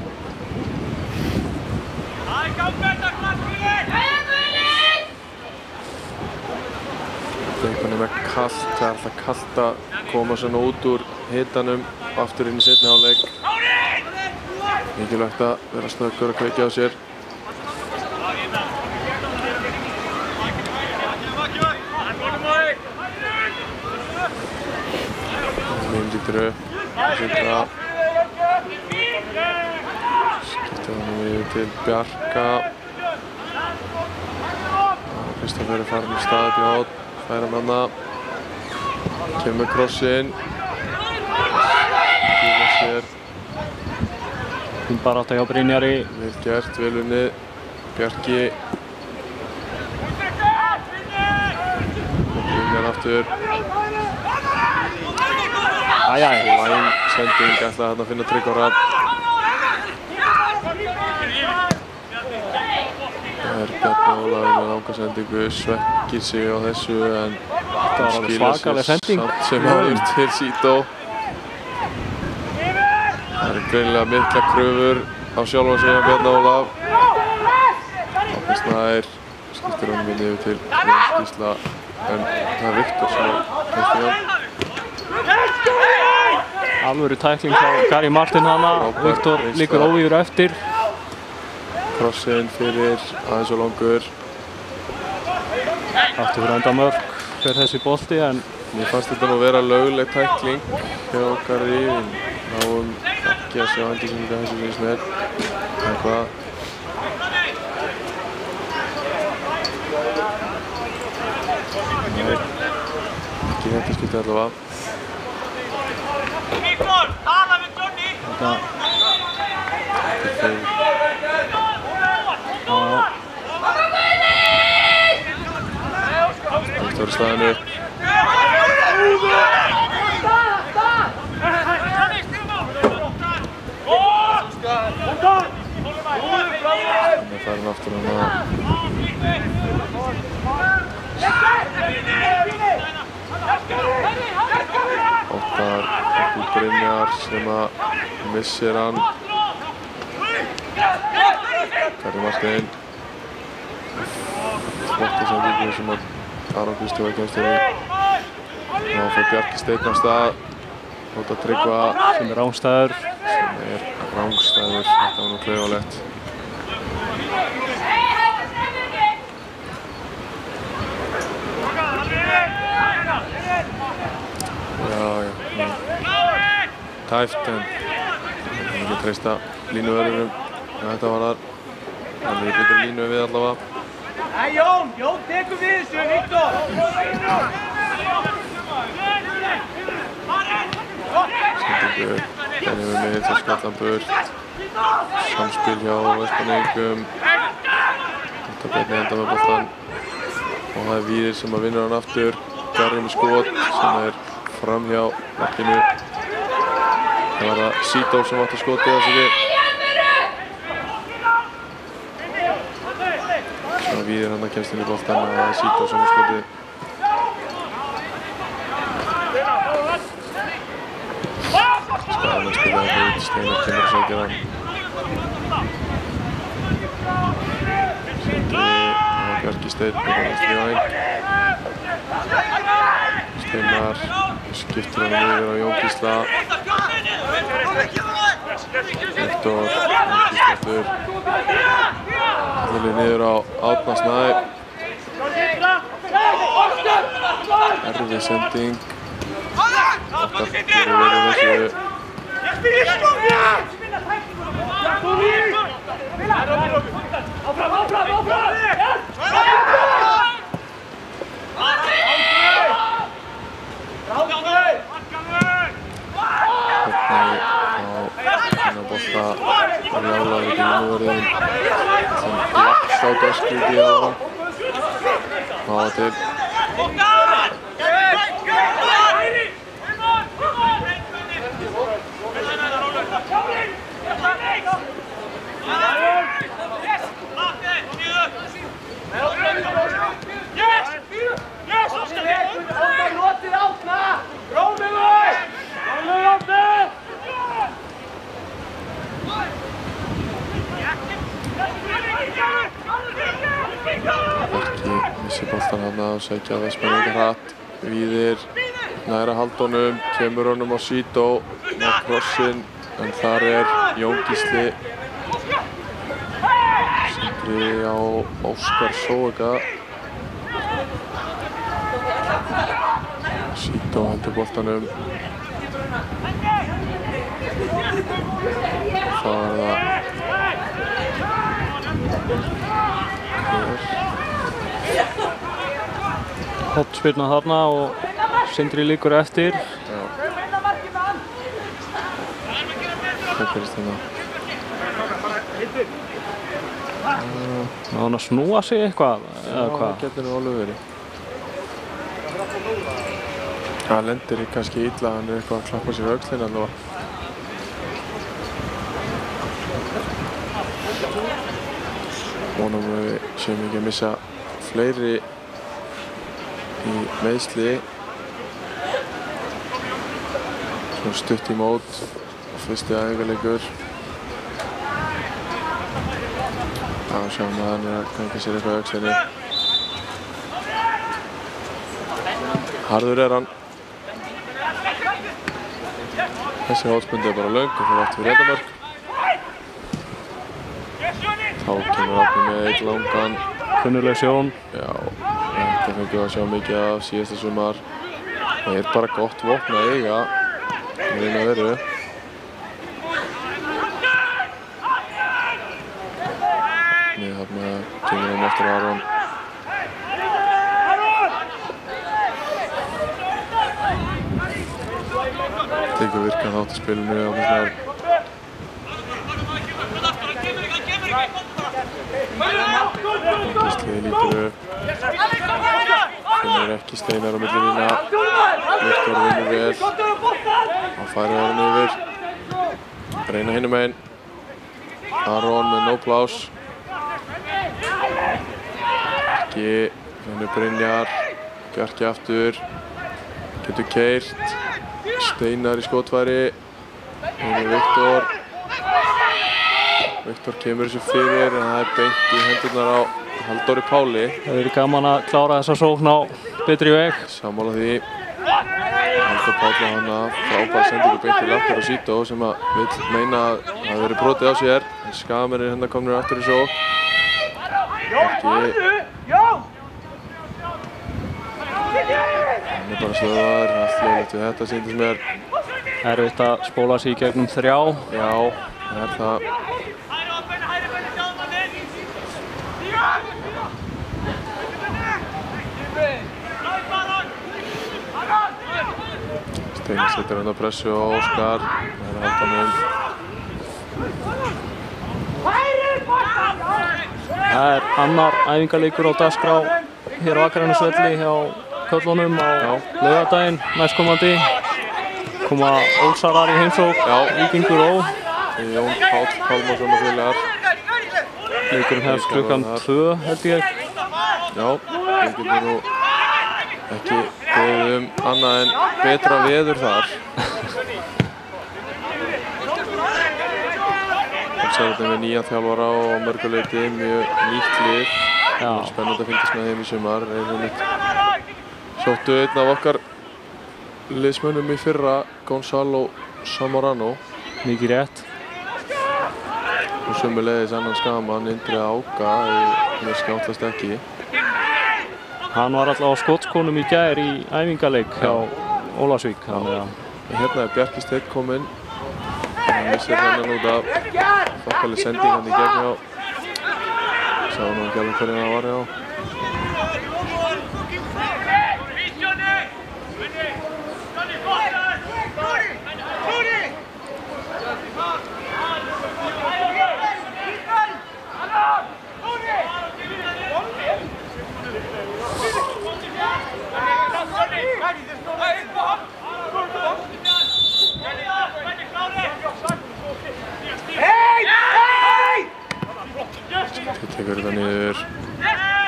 Leikunum er kallt, það er alltaf kallt að koma svona út úr hitanum aftur inn í seinni hálfleik. Mikilvægt að vera snöggur að kveikja á sér. Minn lítur upp, Sindra. Skiptir hann við til Bjarka. Kristoffer er farin í stað upp í hótt. Færa hann hana. Kemur krossinn. Gíla sér. Fín barátta hjá Brynjari. Vel gert, vel unnið. Bjarki. Brynjar aftur. Læn sending, ætlaði hann að finna Tryggva. Það er Bjarni Ólafur með langa sendingu, svekkir sig á þessu en skilar sér samt sem áður til Sító. Það eru greinilega mikla kröfur á sjálfan sig að Bjarni Ólaf. Árni Snær skiptir honum inn yfir til Jón Gísla en það er Viktor sem kemst í hann. Alvöru tækling frá Gary Martin hana. Viktor líkur óvíður eftir. Krossinn fyrir aðeins og langur. Aftur fyrir enda mörk fyrir þessi bolti en mér fannst þetta nú vera lögleg tækling hjá Gary. Við náum ekki að sjá endursinninga þessu finnst mér. En hvað? Nei, ekki þetta skipti allavega. Viktor, tala við Johnny! þetta Viktor staðinn upp. Þannig að fara hann aftur hana. Óttar ekki Brynjar sem að missir hann. Gary Martin. Flotta sendingu sem að Aron Kristján kemst yfir. Ná fyrir Bjarki Steinn á stað. Óttar Tryggva sem er rángstæður. Þetta var nú klaufalegt. Já. Tæft en að treysta línuvörðurum þetta var þar. Hann í betri línu við allavega. Jón tekur við þessu, Viktor! Sendingu, Benni við mitt og skallan burt. Samspil hjá Vestmanningum. Þetta Benni enda með boltan. Og það Víðir sem vinnur hann aftur. Garri með skot sem fram hjá markinu. Það var það Sító sem átti skotið þess ekki. Svo Víðir hann kemst inn í boltan og það Sító sem skotið. Skaðan spilaði út, Steinar kemur að sækja hann. Sendri og Bjarki Steinn með vinstri væng. Steinar skiptir hann yfir á Jón Gísla. Viktor, Gísla aftur. Allir niður á Árna Snæ. Erfið sending. Okkar gerir verið þessu. Bolta Njálaður í línuvörðin sem laps á döskvíti á hann. Háða til. Berki missir boltan hann og sækja Vestmanningar hratt. Víðir næra haldunum, kemur honum á Sító með krossinn en þar Jón Gísli. Sindri á Óskar Sóga. Sító heldur boltanum. Það það Hornspyrna þarna og Sindri líkur eftir. Já. Hvað gerist þarna? Má hann að snúa sig eitthvað? Eða hvað? Það getur nú alveg verið. Það lendir kannski illa, hann eitthvað að klappa sér á öxlina allavega. Vonum við séum ekki að missa fleiri í meiðsli. Svona stutt í mót og fyrsti æfingarleikur. Já, sjáum að hann að ganga sér eitthvað á öxlinni. Harður hann. Þessi hólsbundi bara löng og fyrir aftur fyrir endamörk. Þá kemur Árni með eitt langan. Kunnugleg sjón. Já, þetta fengum við að sjá mikið af síðasta sumar. Það bara gott vopn að eiga. Það reyna að veru. Niður þarna kemur hann eftir Aron. Tekur virkan þátt í spilinu á þessar. Gísli lítur upp. Finnur ekki Steinar á milli lína. Viktor vinnur vel. Hann færir hann yfir. Reyna hinum einn. Aron með no pláss. Ekki. Finnur Brynjar. Bjarki aftur. Getur keyrt. Steinar í skotfæri. Finnur Viktor. Viktor kemur þessu fyrir en það beint í hendurnar á Halldóri Páli. Það verið gaman að klára þessa sókn á betri veg. Sammála því. Halldór Páli hann að frábæra sendingu beint í lappir á Sító sem að vill meina að það hafi verið brotið á sér. En Skagamennir hérna komnir aftur í sókn. Ekki. Hann bara stöðvar, allt leiðilegt við þetta sýndist mér. Erfitt að spóla sig í gegnum þrjá. Já, er það. Steinar setur undan pressu á Óskar. Það er að halda hann Það er annar æfingarleikur á dagskrá hér á Akranesvelli hjá köllunum á laugardaginn næstkomandi. Koma Ólsarar í heimsókn, Víkingur Ó. Jón Páll Pálmarsson og félagar. Leikurinn hefst klukkan 2 held ég. Já, við getum nú ekki beðið annað en betra veður þar. Þetta með nýja þjálfara og mörguleiti mjög nýtt lið. Spennandi að fylgjast með þeim í sumar. Sóttu einn af okkar liðsmönnum í fyrra, Gonzalo Zamorano. Mikið rétt. Og sömuleiðis annan skaman, Indri Áka, ég skjáttlast ekki. Hann var alltaf á Skotskonum í gær í æfingarleik hjá Ólafsvík. Hérna er Bjarki Steinn kominn. Hann missir hennan út af þokkaleg sending hann í gegn hjá. Sá nú ekki alveg hvernig það var hjá. Þetta tekur þetta niður.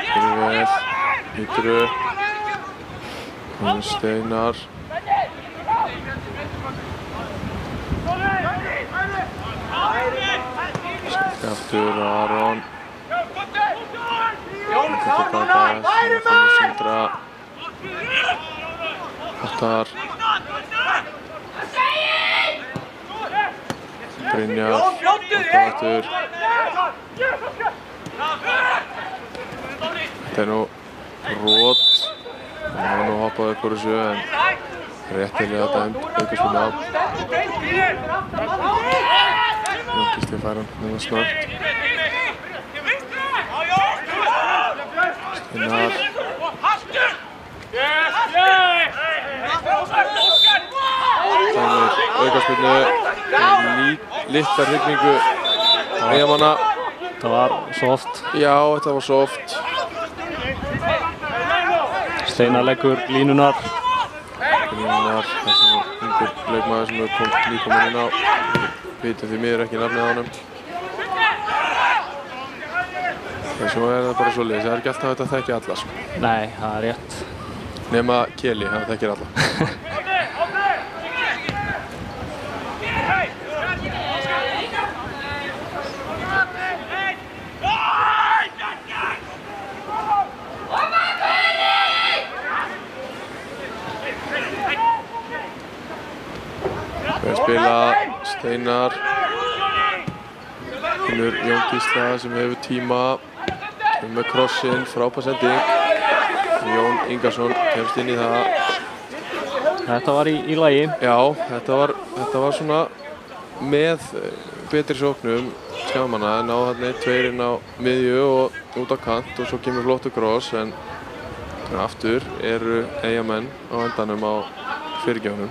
Fyrir vel. Nýtur upp. Steinar. Setti aftur Aron. Þetta tilbaka. Sindra. Óttar. Brynjar. Óttar aftur. Þetta er nú brot. Hann var nú hoppað upp úr þessu en réttilega dæmd aukaspyrna á. Jón Gísli fær hann nema snöggt. Steinar. Dæmir aukaspyrnu. Litla hrygningu eigamanna. Það var soft. Já, þetta var soft. Steinar leggur línunar. Þessi ungur leikmaður sem hefur nýkominn inn á. Vitum því miður ekki nafnið á honum. Þess vegna er það bara svoleiðis. Það er ekki alltaf þetta að þekkja alla. Nei, það er rétt. Nema Keli, hann þekkir alla. Við spila Steinar. Finnur Jón Gísla sem hefur tíma. Með krossinn, frábær sending. Jón Ingarsson kemst inn í það. Þetta var í lagi. Já, þetta var svona með betri sóknum skagamanna. Náðu hann einn, tveir inn á miðju og út á kant og svo kemur flottur kross en aftur eru Eyjamenn á endanum á fyrirgjöfunum.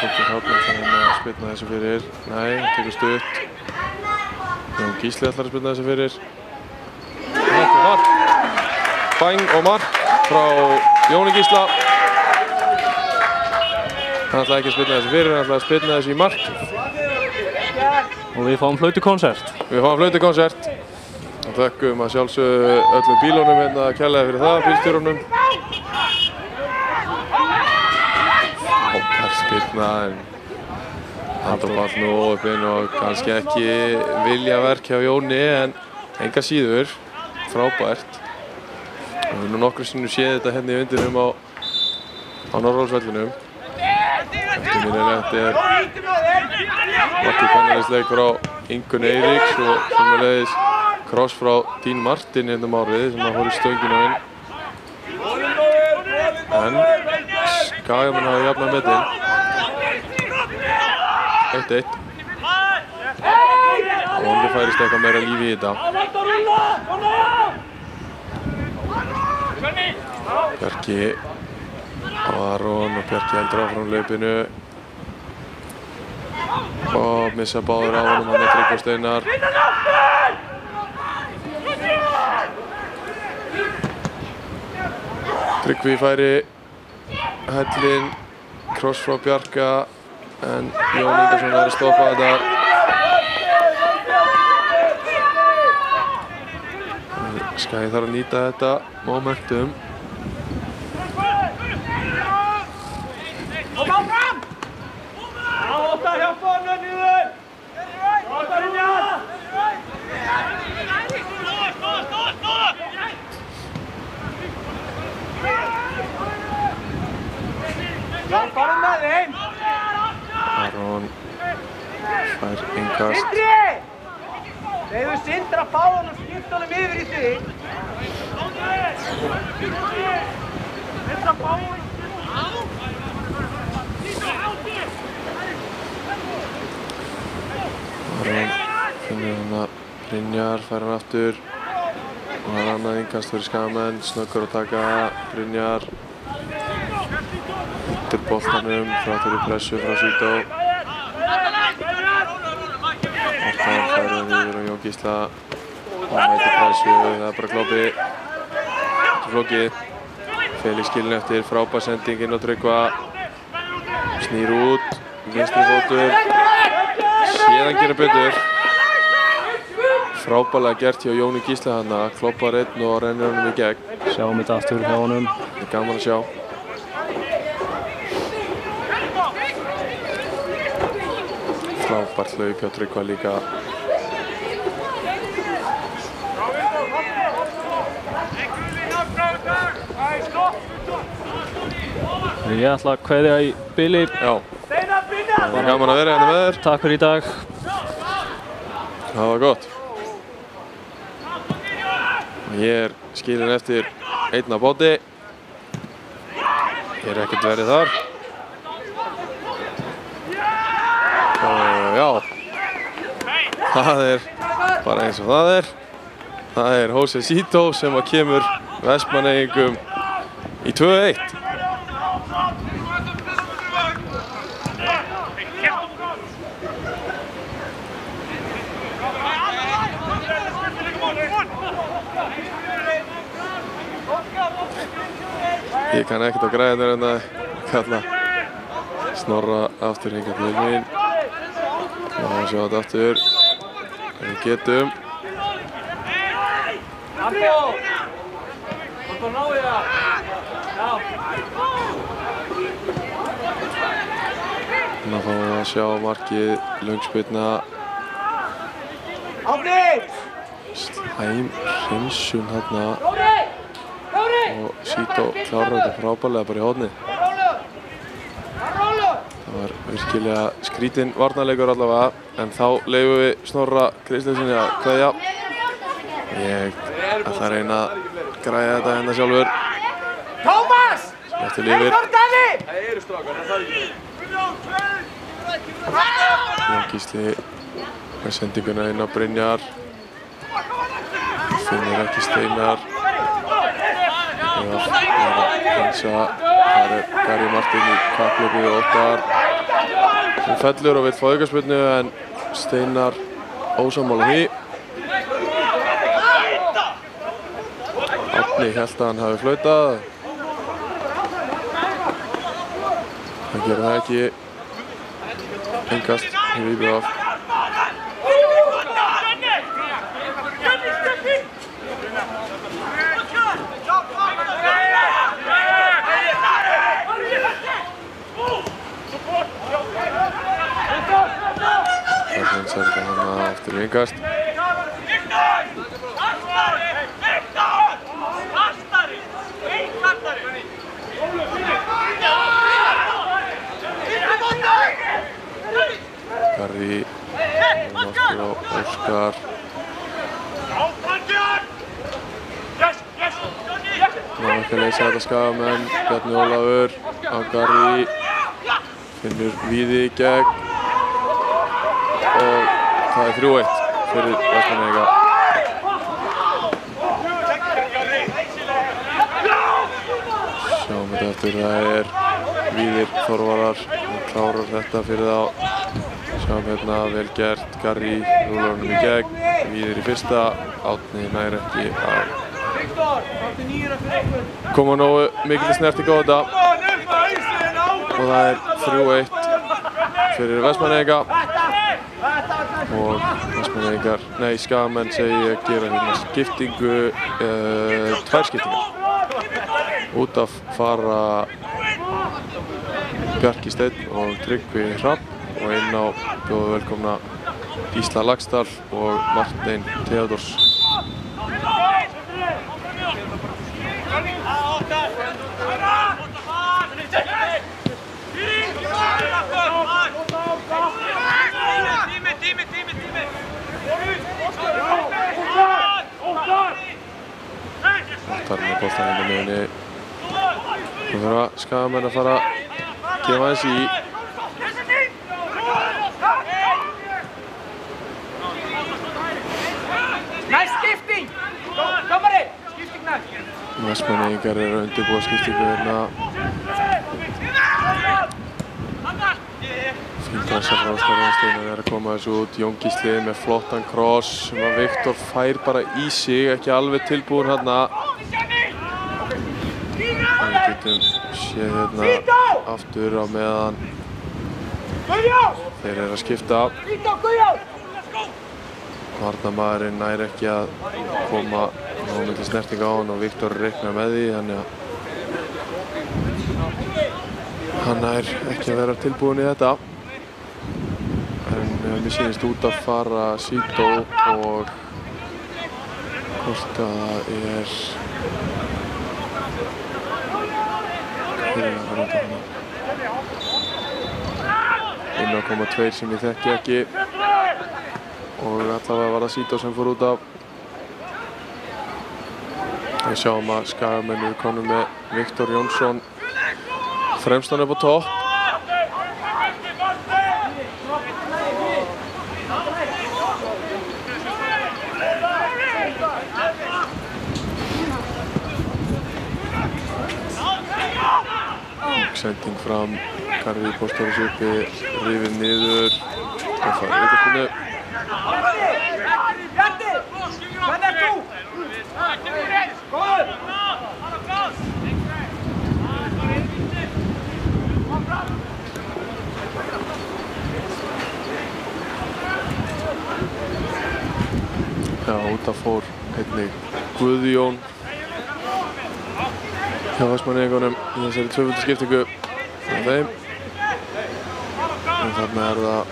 Tókir Hafnarson að spilna þessu fyrir. Nei, tekur stutt. Jón Gísli ætlar að spilna þessu fyrir. Þetta er mark. Bang og mark frá Jóni Gísla. Hann ætlaði ekki að spilna þessu fyrir, hann ætlaði að spilna þessu í mark. Og við fáum flautukonsert. Við fáum flautukonsert. Og þökkum að sjálfsögðu öllum bílunum hérna kærlega fyrir það, bílstjórunum. Frábær spilna en Halldór Páll nú uppinn og kannski ekki viljaverk hjá Jóni en enga síður frábært. Við höfum nú nokkru sinnum séð þetta hérna í vindinum á Norðurálsvellinum. Eftirminnilegt er markið kannalisleik frá Ingunn Eiríks og sömuleiðis kross frá Dín Martin hérna árið sem að fór í stöngina inn. En Skagamenn hafa jafnað metin. 1-1. Og vonandi færist eitthvað meira lífi í þetta. Bjarki á Aron og Bjarki heldur áfram hlaupinu. Og missa báður á honum, hann Tryggvi og Steinar. Tryggvi færi Hellin, kross frá Bjarka, en Jón Ingarsson að stoppa þetta. Skagi þarf að nýta þetta momentum. Aron fær innkast. Þegar þú Sindra fá hann og skipt honum yfir í þig. Sindra fá hann. Aron finnur hann að Brynjar, fær hann aftur. Og það er annað innkast fyrir Skagamenn, snöggur að taka Brynjar. Undir boltanum, þráttur í pressu frá Sító. Orkan færir hann yfir á Jón Gísla. Hann mætir pressu, það er bara kloppi. Þetta er flókið. Felix skilin eftir, frábær sending inn á Tryggva. Snýr út, vinstri fótur. Séðan gera betur. Frábærlega gert hjá Jóni Gísla þarna. Kloppar einn og rennir honum í gegn. Sjáum þetta aftur hjá honum. Það er gaman að sjá. Frábært hlaup hjá Tryggva líka. Ég ætla að kveðja í bili. Já. Það var gaman að vera hérna með þér. Takk fyrir í dag. Það var gott. Ég er skilinn eftir einn á bóti. Ég er ekkert verið þar. Já, það er bara eins og það er. Það er Jose Sító sem kemur Vestmannaeyingum í 2-1. Ég kann ekkert að græða þér en að kalla Snorra aftur hingað til mín. Og sjá þetta aftur. Við getum. Þannig fáum við að sjá markið, löngspyrna. Slæm hreinsun hérna. Og Sító klárar þetta frábærlega bara í hornið. Það var virkilega skrítinn varnarleikur allavega, en þá leyfum við Snorra Kristjánssyni að kveðja. Ég ætla að reyna að græja þetta hérna sjálfur. Tómas! Eftir lífið. Það eru strákar, það þarf ekki. Jón Gísli með sendinguna inn á Brynjar. Finnur ekki Steinar. Það er Gary Martin í kapphlaupi og Óttar sem fellur og vill fá aukaspyrnu, en Steinar ósammála því. Árni hélt að hann hafi flautað. Hann gerir það ekki. Innkast í víbið af. Það er þetta hann aftur í innkast. Garri aftur á Óskar. Ná ekki að leysa þetta Skagamenn. Bjarni Ólafur á Garri. Finnur víði í gegn. það er 3-1 fyrir Vestmannaeyinga. Sjáum þetta eftir, það er Víðir Þorvarar, hann klárar þetta fyrir þá. Sjáum hérna, vel gert, Garri rúlar honum í gegn, Víðir í fyrsta, Árni nær ekki að koma nógu mikil snerting á þetta. Og það er 3-1 fyrir Vestmannaeyinga. Og Vestmannaeyingar, nei, Skagamenn segi að gera hérna skiptingu, tvær skiptingar. Út af fara Bjarki Steinn og Tryggvi Hrafn og inn á bjóðu velkomna Gísla Laxdal og Martein Theodors. Þar með boltan hérna miðunni. Nú þurfa Skagamenn að fara að gefa aðeins í. Næst skipting! Dómari! Skipting næst! Vestmannaeyingar eru að undirbúa skiptingu hérna. Fín pressa frá Steinar er að koma þessu út. Jón Gísli með flottan kross sem að Viktor fær bara í sig, ekki alveg tilbúin hérna. Við getum séð hérna aftur á meðan þeir eru að skipta. Varnarmaðurinn nær ekki að koma nógu snerting á hann og Viktor reiknar með því, þannig að hann nær ekki að vera tilbúin í þetta. En mér sýnist út að fara Sító og hvort að það er inn að koma tveir sem ég þekki ekki og allavega var það Sító sem fór út af. Við sjáum að Skagamenn eru konum með Viktor Jónsson fremstan upp á topp. Sending fram, Garri postar þessu uppi, rifið niður og það er auðvitað. Bjarti! Hvað er þú? Góður! Já, út af fór einnig Guðjón hjá Vestmannaeyingunum í þessari tvöföldu skiptingu frá þeim. En þarna er það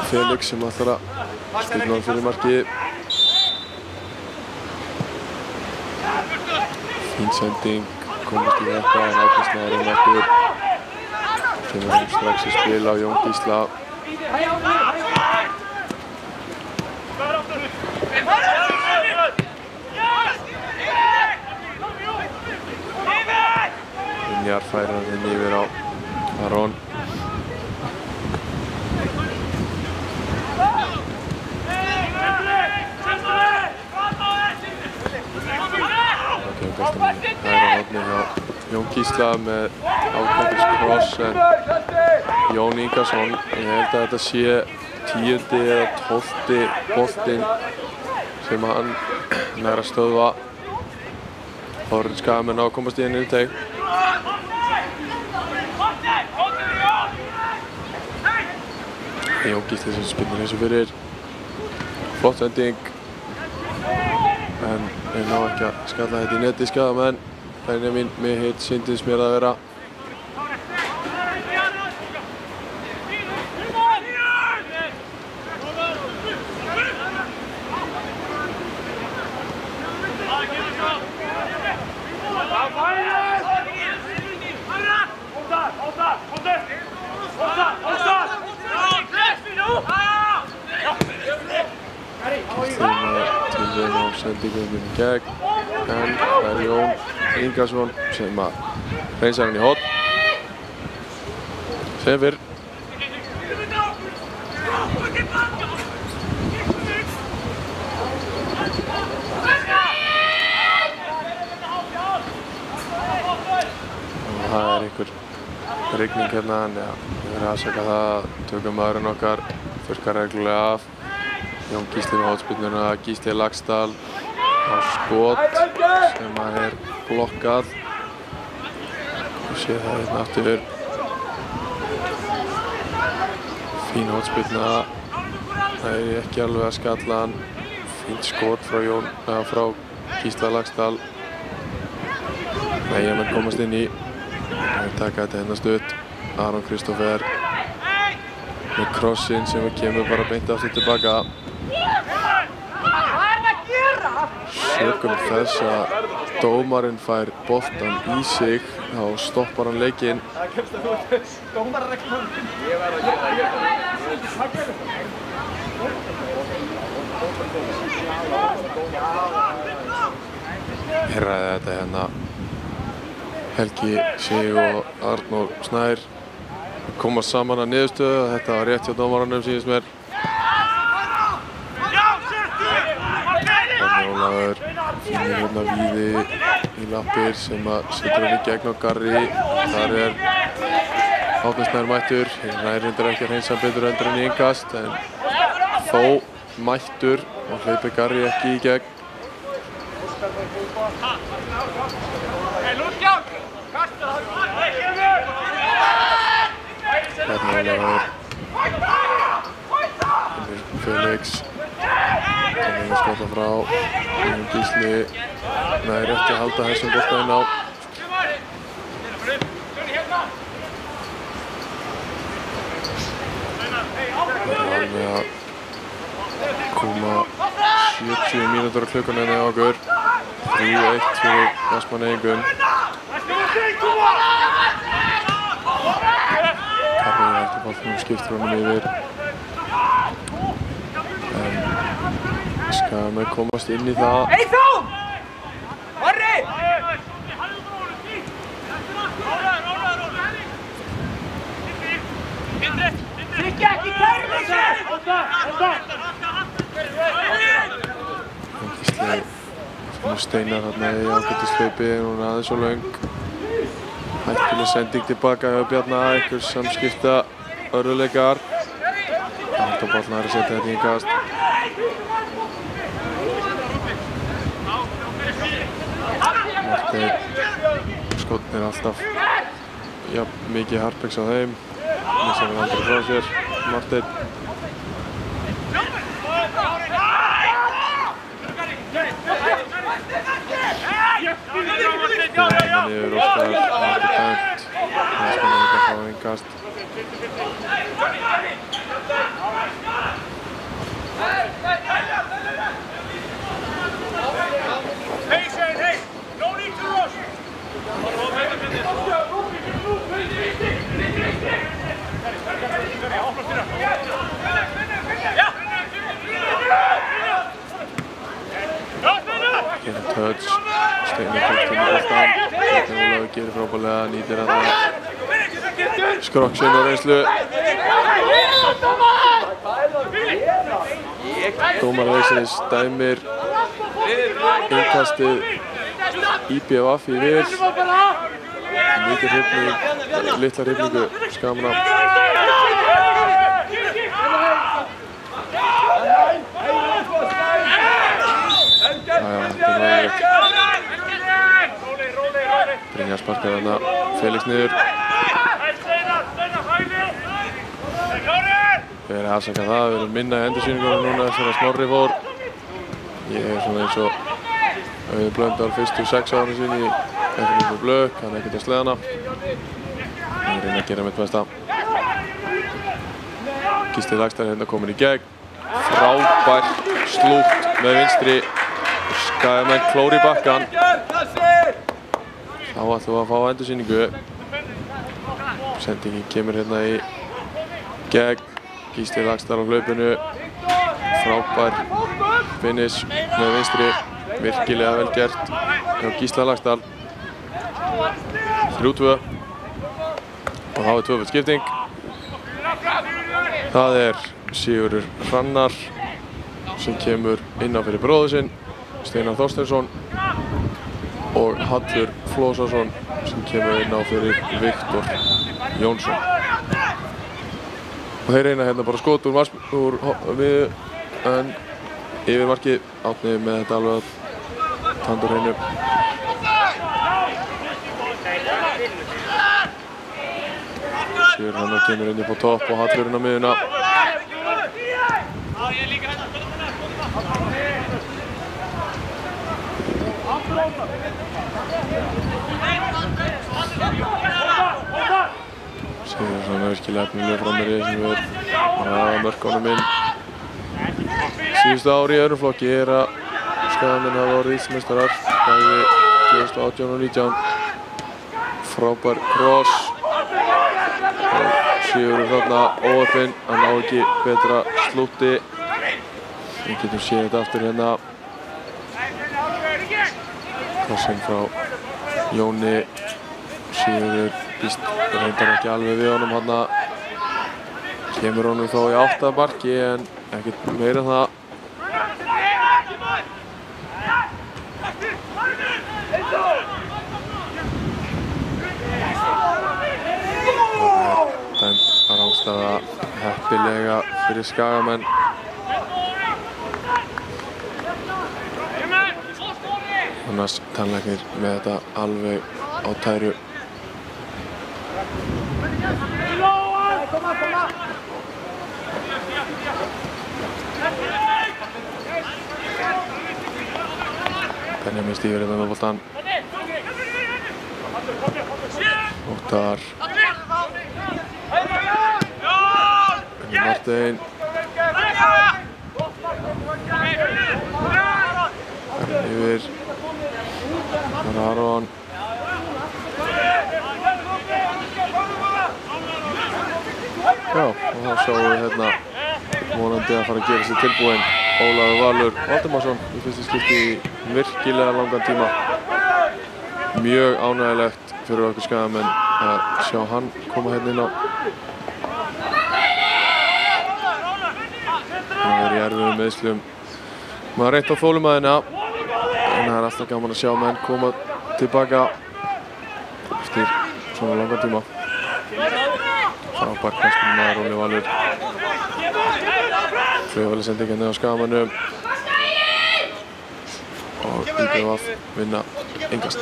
Felix sem ætlar að stilla hann fyrir markið. Fín sending, komast í þetta, en Árni inn eftir. Kemur hann strax í spil á Jón Gísla. Brynjar færir hann yfir á Aron. Það er á hodni hjá Jón Gísla með ákvæmtis kross, en Jón Ingarsson, ég held að þetta sé 10. eða 12. boltinn sem hann nær að stöðva. Þá er Skagamenn á að komast í einu innteg. Jón Gísli sem spinnir þessu fyrir. Flott sending. En ég ná ekki að skalla þetta í neti. Skagamenn, Benjamin með hitt sýndist mér að vera. Sendingum í gegn, en það er Jón Ingarsson sem að hreinsar hann í horn. Sem fyrr. Það einhver rigning hérna, en já, ég verið að afsaka það. Tökumaðurinn okkar þurrkar reglulega af. Jón Gísli með hornspyrnuna, Gísli Laxdal á skot sem er blokkað. Þú séð það hérna aftur. Fín hornspyrna. Það ekki alveg að skalla hann. Fínt skot frá Gísla Laxdal. Nei, menn komast inn í. Það taka þetta hérna stutt. Aron Kristoffer með krossinn sem kemur bara beint aftur tilbaka. Sökum þess að dómarinn fær boltan í sig, þá stoppar hann leikinn. Ég ræði þetta hérna. Helgi Sig og Arnór Snær komast saman að niðurstöðu. Þetta var rétt hjá dómaranum, sýnist mér. Þannig Ólafur finnir hérna Víði í lappir sem setur hann í gegn á Garri. Þar Árni Snær mættur. Nær reyndar ekki að hreinsa betur endur en í innkast, en þó mættur og hleypir Garri ekki í gegn. Hérna Ólafur. Felix. Þannig að skota frá. Jón Gísli. Nær ekki að halda þessum bolta inn á. Það alveg að koma 70 mínútur á klukkunni hjá okkur. 3-1 fyrir Vestmannaeyingum. Karri heldur boltanum, skiptir honum yfir. En Skagamenn komast inn í það. Gísli finnur Steinar þarna í ágætishlaupi, hún er aðeins og löng. Hættuleg sending tilbaka hjá Bjarna, einhver samskipta örðuleikar. Bollan er að setja þetta í innkast. Marteinn, skotn er alltaf mikið harpex á þeim. Missar hann aldrei frá sér, Marteinn. Hérna niður Óskar, ekki dæmt. Vestmannaeyingar fá innkast. Hérna touch, Steinar tókst inn í boltan. Þetta Ólafur gerir frábærlega, nýtir þetta. Skrokksinn og reynslu. Dómarleiksins dæmir innkastið IBVF í vil. Mikið hrifning, litla hrifningu Skagamanna. Þetta er Brynjar sparkar þarna, Felix niður. Við erum að afsaka það, við erum minna í endursýningunum núna þess að Snorri fór. Ég er svona eins og Auður Blöndal fyrstu 6 ára sín í FNU Blöð, kann ekkert að sleða hana. Ég reyna að gera mitt besta. Gísli Laxdal hérna komin í gegn. Frábært slútt með vinstri. Skagamenn klór í bakkann. Þá ætlum við að fá endursýningu. Sendingin kemur hérna í gegn. Gísli Laxdal á hlaupinu. Frábær finish með vinstri. Virkilega vel gert hjá Gísla Laxdal. 3-2. Og þá er 2-2 skipting. Það er Sigurður Hrannar sem kemur inn á fyrir bróður sinn, Steinar Þorsteinsson, og Hallur Flósason sem sem kemur inn á fyrir Viktor Jónsson. Og þeir reyna hérna bara skot úr við en yfir markið. Átni með þetta alveg að tandur hreinu. Sigur hann kemur inn upp á topp og Hallurinn á miðuna. Sigur hann virkilega efnilegur framherji sem er að mörkunum inn. Síðustu ár í öðrum flokki er að Skagamenn hafa orðið Íslandsmeistarar bæði 2018 og 19. Frábær kross. Sigurður þarna óöppinn, hann á ekki betra slútti. Við getum séð þetta aftur hérna. Krossinn frá Jóni. Sigurður býst reyndar ekki alveg við honum hann. Kemur honum þó í 8. marki en ekkert meira en það. Dæmt rangstaða heppilega fyrir Skagamenn. Annars tannlæknir með þetta alveg á tæru. Benjamin stífur hérna með boltan. Óttar. Martein. Yfir. Aron. Já, og þá sjáum við hérna vonandi að fara að gera sér tilbúinn Ólafur Valur Valdimarsson í fyrsta skipti í virkilega langan tíma. Mjög ánægilegt fyrir okkur Skagamenn að sjá hann koma hérna inn á. Það er í erfiðum meiðslum. Maður reynt á þolinmæðina en það er alltaf gaman að sjá menn koma tilbaka eftir svona langan tíma. Frábær knattspyrnumaður Óli Valur. Flugvélar sendingar niður á Skagamönnum og IBVF vinna engast.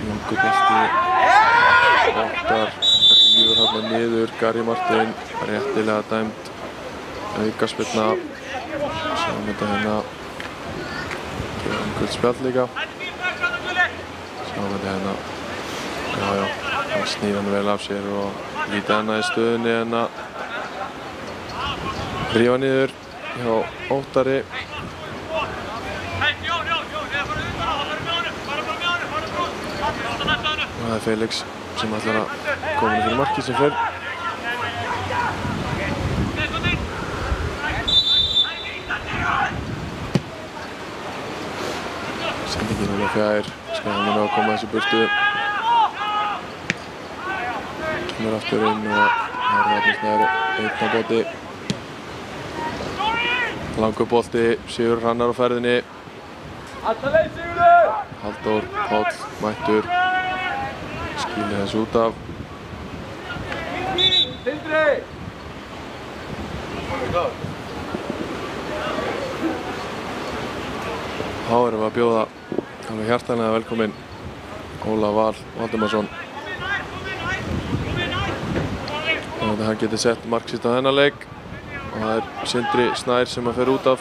Langur bolti. Óttar rífur þarna niður. Garri Martein réttilega dæmd aukaspyrna. Sjáum þetta hérna. Gult spjald líka. Sjáum þetta hérna. Já, hann snýr hann vel af sér og lítið hana í stöðunni en að rífa niður hjá Óttari. Og það er Felix sem ætlar að koma inn fyrir markið sem fyrr. Sendingin alveg fjær. Skagamenn á að koma þessu burtu. Kemur aftur inn og það er Snæri einn á bóti. Langur bolti, Sigurður Hrannar á ferðinni. Halldór Páll mættur. Skýlir þessu út af. Þá erum við að bjóða alveg hjartanlega velkominn Ólaf Val Valdimarsson. Þannig að hann geti sett mark sitt á þennan leik. Og það er Sindri Snær sem að fer út af.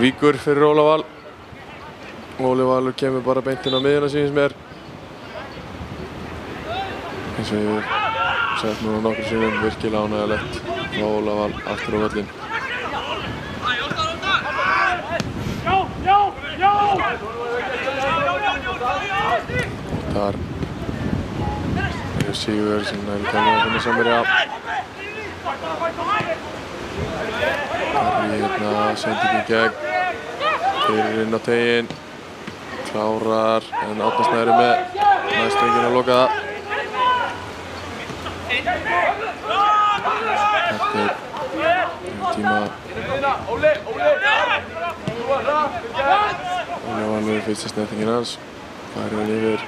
Víkur fyrir Ólaf Val. Óli Valur kemur bara beint inn á miðjuna sýnist mér. Eins og ég hef sagt núna nokkrum sinnum, virkilega ánægjulegt frá Ólaf Val aftur á völlinn. Þar er Sigurður sem er í kemur að finna samverja. Garri hérna sending í gegn. Keyrir inn á teginn. Klárar en Árni Snæri með næstöngin að loka það. Þetta er tíma. Óli Valur, fyrsta snertingin hans. Færir hann yfir.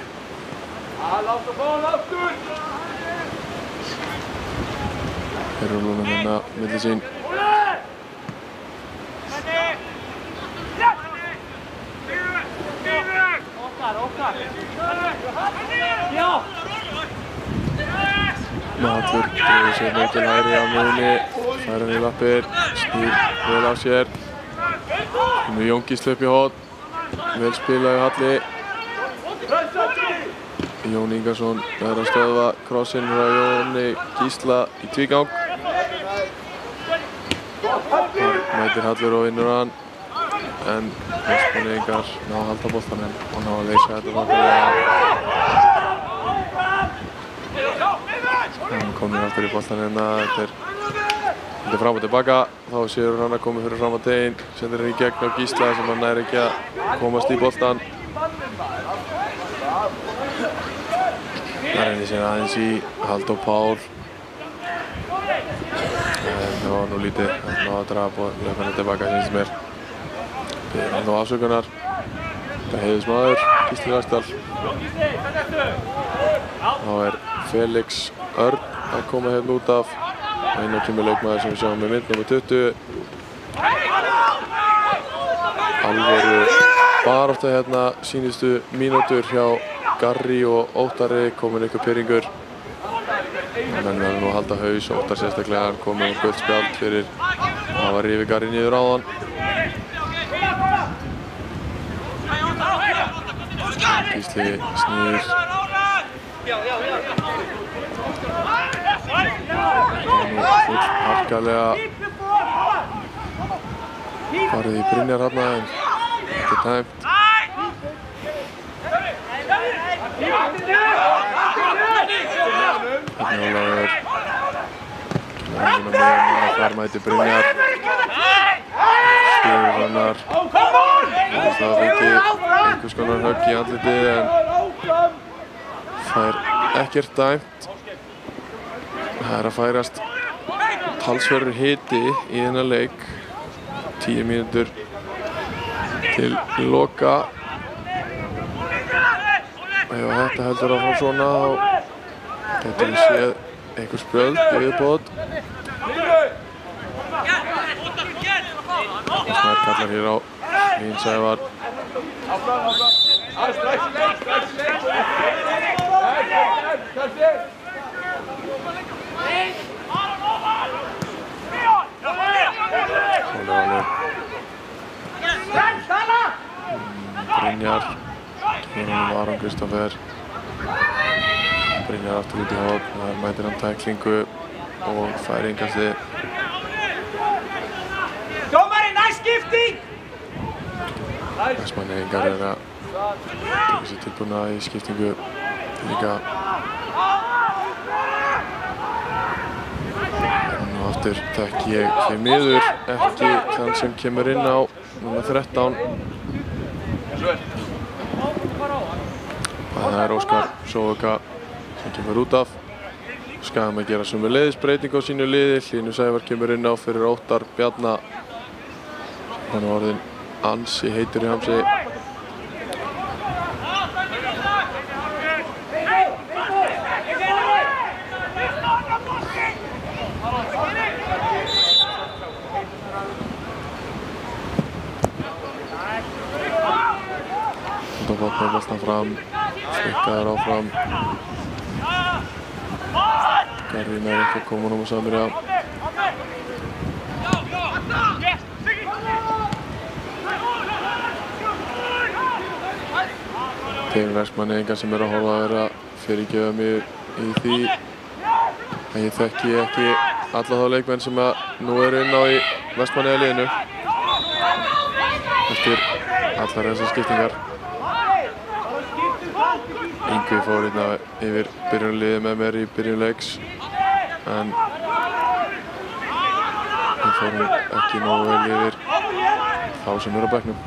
Þeir eru núna hérna milli sín. Hallur dreifir sér mikil hægri á miðjunni, fær hann í lappir, snýr vel á sér. Nú Jón Gísli upp í horn, vel spilaði Halli. Jón Ingarsson er að stöðva krossinn frá Jóni Gísla í tvígang. Þar mætir Hallur og vinnur hann, en Vestmannaeyingar ná að halda boltann og ná að leysa þetta þokkalega. Hann komir aftur í boltan hérna, þetta er fram og tilbaka, þá séur hann að koma fyrir fram á teginn, sendir hann í gegn á Gísla sem hann nær ekki að komast í boltan. Það reynir sér aðeins í Halldór Pál, en það var nú lítið að ná að draga og löpa hann tilbaka finnst mér. Biður hann á afsökunar, þetta heiðusmaður, Gísli Laxdal. Þá er Felix Örn að koma hérna út af og inn á kemur leikmaður sem við sjáum með mynd nr. 20. Alvöru barátta hérna sínustu mínútur hjá Garri og Óttari, komin ykkur pirringur. Menn verður nú að halda haus, Óttar sérstaklega, hann kom með gult spjald fyrir að hafa rifið Garri niður áðan. Gísli snýr. Nú full harkalega farið í Brynjar hérna en þetta er tæmt. Ólafur þar mætir Brynjar. Skrifur hannar. Það fengi einhvers konar högg í andlitið en það er ekkert dæmt. Það er að færast talsverður hiti í þennan leik. 10 mínútur til loka. Ef þetta heldur áfram svona þá getum við séð einhver spjöld í viðbót. Snær kallar hér á Mín Sævar. Óli Valur. Brynjar. Kemur hann Aron Kristoffer. Brynjar aftur út í horn. Þar mætir hann tæklingu og fær innkastið. Dómari, næst skipting! Vestmannaeyingar er að taka sér tilbúna í skiptingu líka. Nú aftur þekki ég því miður ekki þann sem kemur inn á nr. 13. Það er Óskar Sóvaka sem kemur út af. Skagamenn að gera sömuleiðis breytingu á sínu liði. Hlynur Sævar kemur inn á fyrir Óttar Bjarna. Hann er orðinn ansi heitur í hamsi. Það var með boltan fram, stikkaður áfram. Garri nær ekki að koma honum á Samherja. Þeir Vestmannaeyingar sem eru að horfa að vera fyrirgefa mig í því að ég þekki ekki alla þá leikmenn sem nú eru inn á í Vestmannaeyjaliðinu eftir allar þessar skiptingar. Yngvi fór hérna yfir byrjunarliðið með mér í byrjun leiks en við fórum ekki nógu vel yfir þá sem eru á bekknum.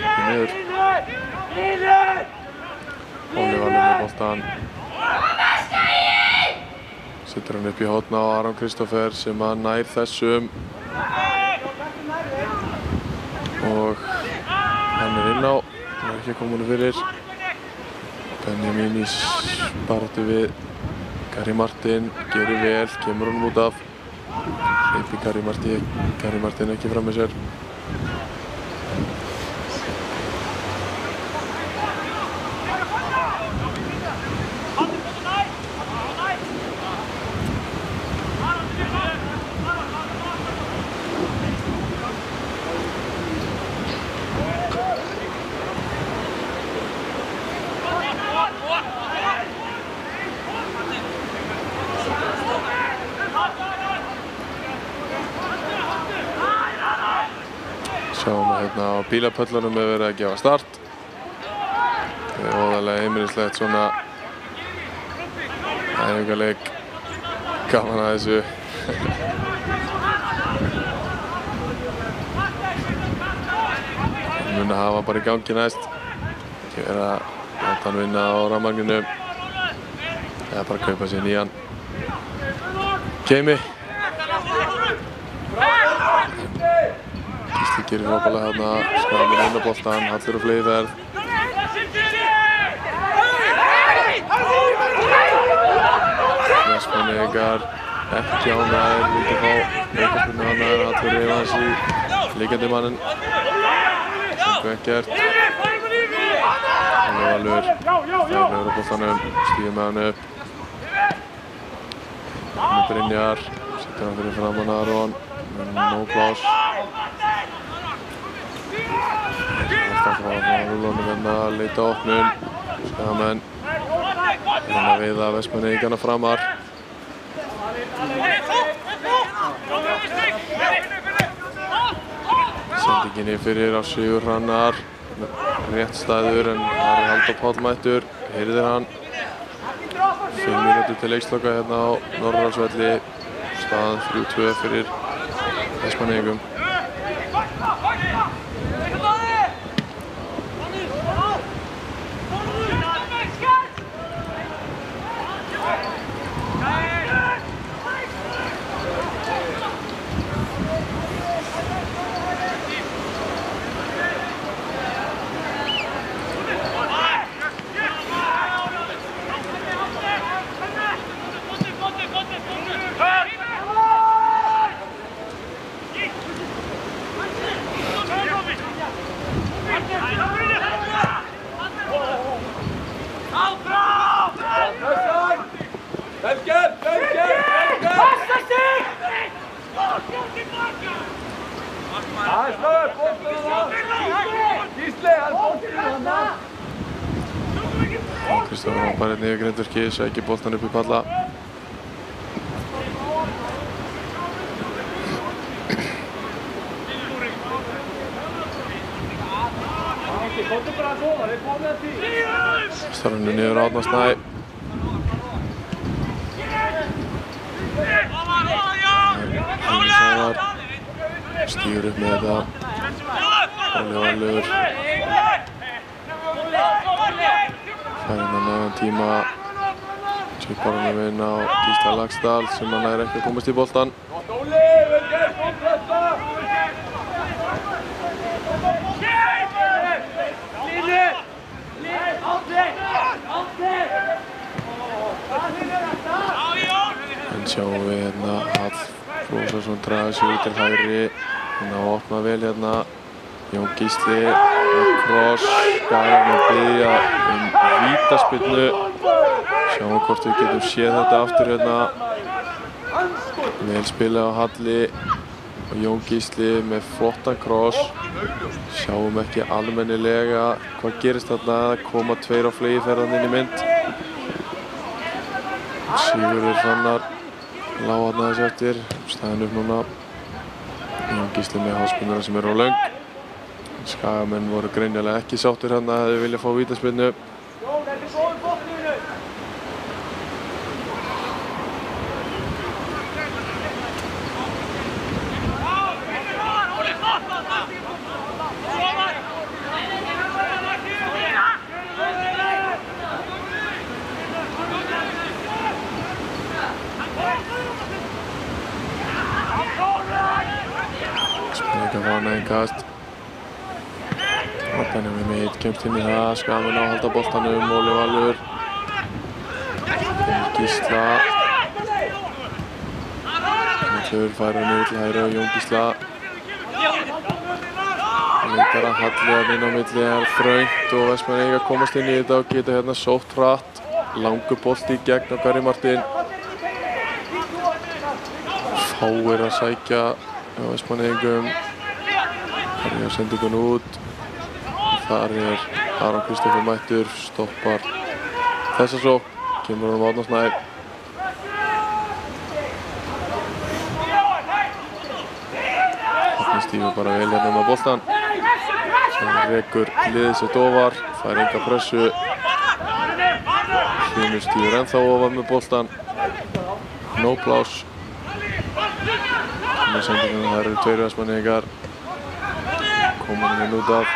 Því miður. Óli Valur með boltan. Setur hann upp í horn á Aron Kristoffer sem nær þessum. ekki að koma honum fyrir. Benjamin í baráttu við Gary Martin, gerir vel, kemur honum út af. Hleypir Gary Martin ekki fram með sér. Sjáum að hérna á bílapöllunum hefur verið að gefa start. Það er óðarlega heimilislegt svona æfingaleik. Gaman að þessu. Mun að hafa bara í gangi næst. Ekki verið að láta hann vinna á rafmagninu. Eða bara kaupa sér nýjan keimi. Gísli gerir frábærlega hérna, Skagamenn inn á boltann, Hallur á fleygiferð. Vestmannaeyingar ekki ánægðir, vildi fá aukaspyrnu hana, Hallur reyfa hans í liggjandi manninn. Fengu ekkert. Valur færilegur á boltanum, stígur með hann upp. Með Brynjar, setur hann fyrir framan Aron, nóg pláss. Alltaf frá rúlunum hérna, leita opnun. Skagamenn reyna að veiða Vestmannaeyingana framar. Sendingin fyrir á Sigur Hrannar. Rétt stæður en það er Halldór Páll mættur. Heyrðir hann. 5 mínútur til leiksloka hérna á Norðurálsvelli. Staðan 3-2 fyrir Vestmannaeyingum. Kristofur hoppar hérna yfir grindverki, sækir boltan upp í palla. Starfinu niður Árna Snæ. Sævar stígur upp með þetta. Valur fær hérna nægan tíma. Svipar hann inn á Gísla Laxdal sem hann nær ekki að komast í boltan. En sjáum við hérna Hall Flósason draga sig út til hægri. Hann á að opna vel hérna. Jón Gísli með kross. Skagamenn biðja vítaspyrnu. Sjáum hvort við getum séð þetta aftur hérna. Vel spilað á Halli og Jón Gísli með flottan kross. Sjáum ekki almennilega hvað gerist þarna. Koma 2 á fleygiferð inn í mynd. Sigurður Hrannar lá þarna þessu eftir. Staðinn upp núna. Jón Gísli með hálsbunduna sem eru á löng. Skagamenn voru greinilega ekki sáttir hérna, hefði viljað fá vítaspyrnu. Spurninga fána einn kast. Benjamin Meit kemst inn í það, Skamin á að halda boltanum, Óli Valur. Gísla. Þau færa niður til hægri og Jón Gísla. Leitar að Halli að inn á milli, er þröngt og Vestmannaeyingar komast inn í þetta og geta hérna sótt hratt. Langur bolti í gegn á Garri Martin. Fáir að sækja á Vestmannaeyingum. Garri að senda ykkur út. Þar er Aron Kristoffer mættur, stoppar þessa sókn, kemur honum Árna Snær. Árni stígur bara vel hérna með boltan. Sem rekur liðið sitt ofar, fær enga pressu. Hlynur stígur ennþá ofar með boltan. No pláss. Með sendingum, það eru tveir Vestmannaeyingar. Komum inn út af.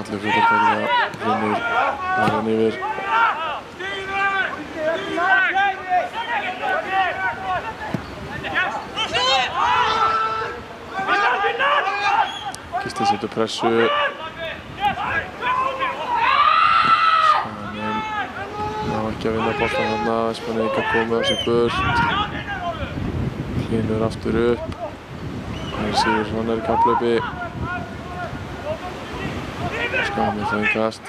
Allir fjóðartækja, Hlynur verðan yfir. Gísli setur pressu. Skamin ná ekki að vinna boltan þarna, Vestmannaeyingar komið á sig burt. Hlynur aftur upp. Sigurðsson er í kapphlaupi. Skamin það í kast.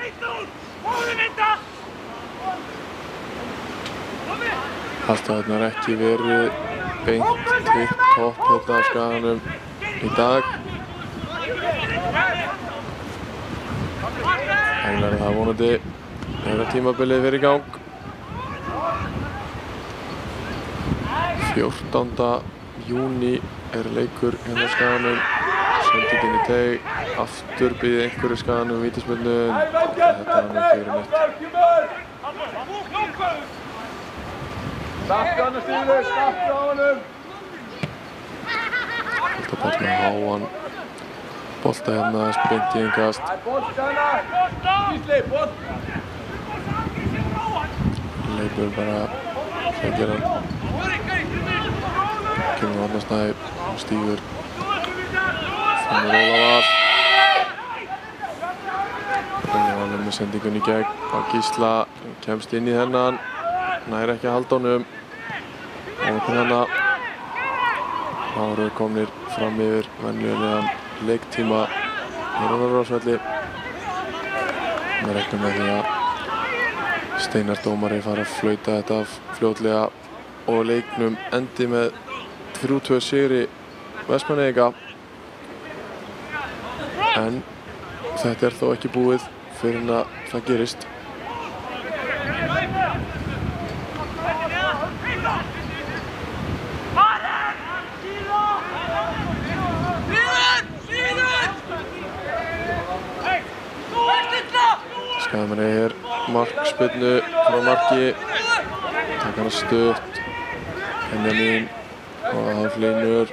Alltaf þarna er ekki verið beint tipp-topp hérna á Skaganum í dag. En verður það vonandi þegar tímabilið fer í gang. 14. júní er leikur hérna á Skaganum. Sendingin í teig, aftur býði einhverju Skaganum vítaspyrnu, en þetta var ekki verið neitt. Stakka hann að Stígur, stakka á honum! Boltaball með háan bolta hérna, sprint í innkast. Leipur bara sækir hann. Kemur Árna Snær, Stígur. Þannig Óla Val. Óla Val með sendingun í gegn á Gísla. Kemst inn í þennan. Nær ekki að halda honum. Opin hana. Þá eru komnir fram yfir venjulegan leiktíma hér á Norðurársvelli. Við reiknum með því að Steinar dómari fara að flauta þetta af fljótlega og leiknum endi með 3-2 sigri Vestmannaeyinga. En þetta er þó ekki búið fyrir en að það gerist. Skagamennið markspyrnu frá marki. Taka hana stutt. Benjamin og það Hlynur.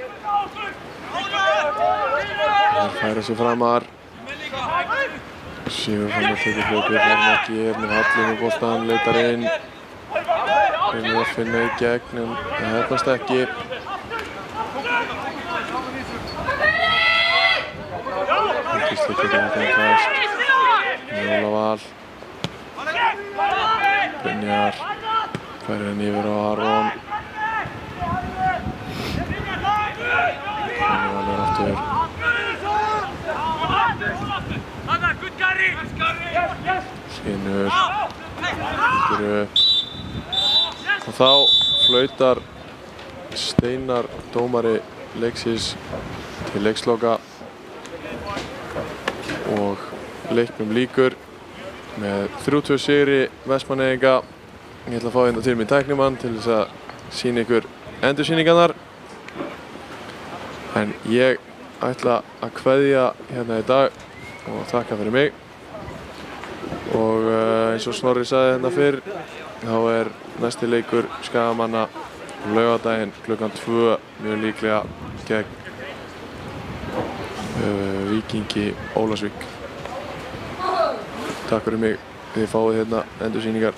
Það færa sig framar. Sigurðsson tekur hlaupið frá marki. Með Halli með boltan, leitar inn. Reynir að finna í gegn en það hefnast ekki. Gísli tekur þetta í kast. Óla Val. Brynjar færir henni yfir á Aron. Óli Val er aftur. Hlynur hýttur upp. Og þá flautar Steinar dómari leiksins til leiksloka og leiknum lýkur með 3-2 sigri Vestmannaeyinga. Ég ætla að fá hérna til minn tæknimann til þess að sýna ykkur endursýningarnar. En ég ætla að kveðja hérna í dag og þakka fyrir mig. Og eins og Snorri sagði hérna fyrr, þá er næsti leikur Skagamanna laugardaginn klukkan 2 mjög líklega gegn Víkingi Ólafsvík. Takk fyrir mig, þið fáið hérna endursýningar.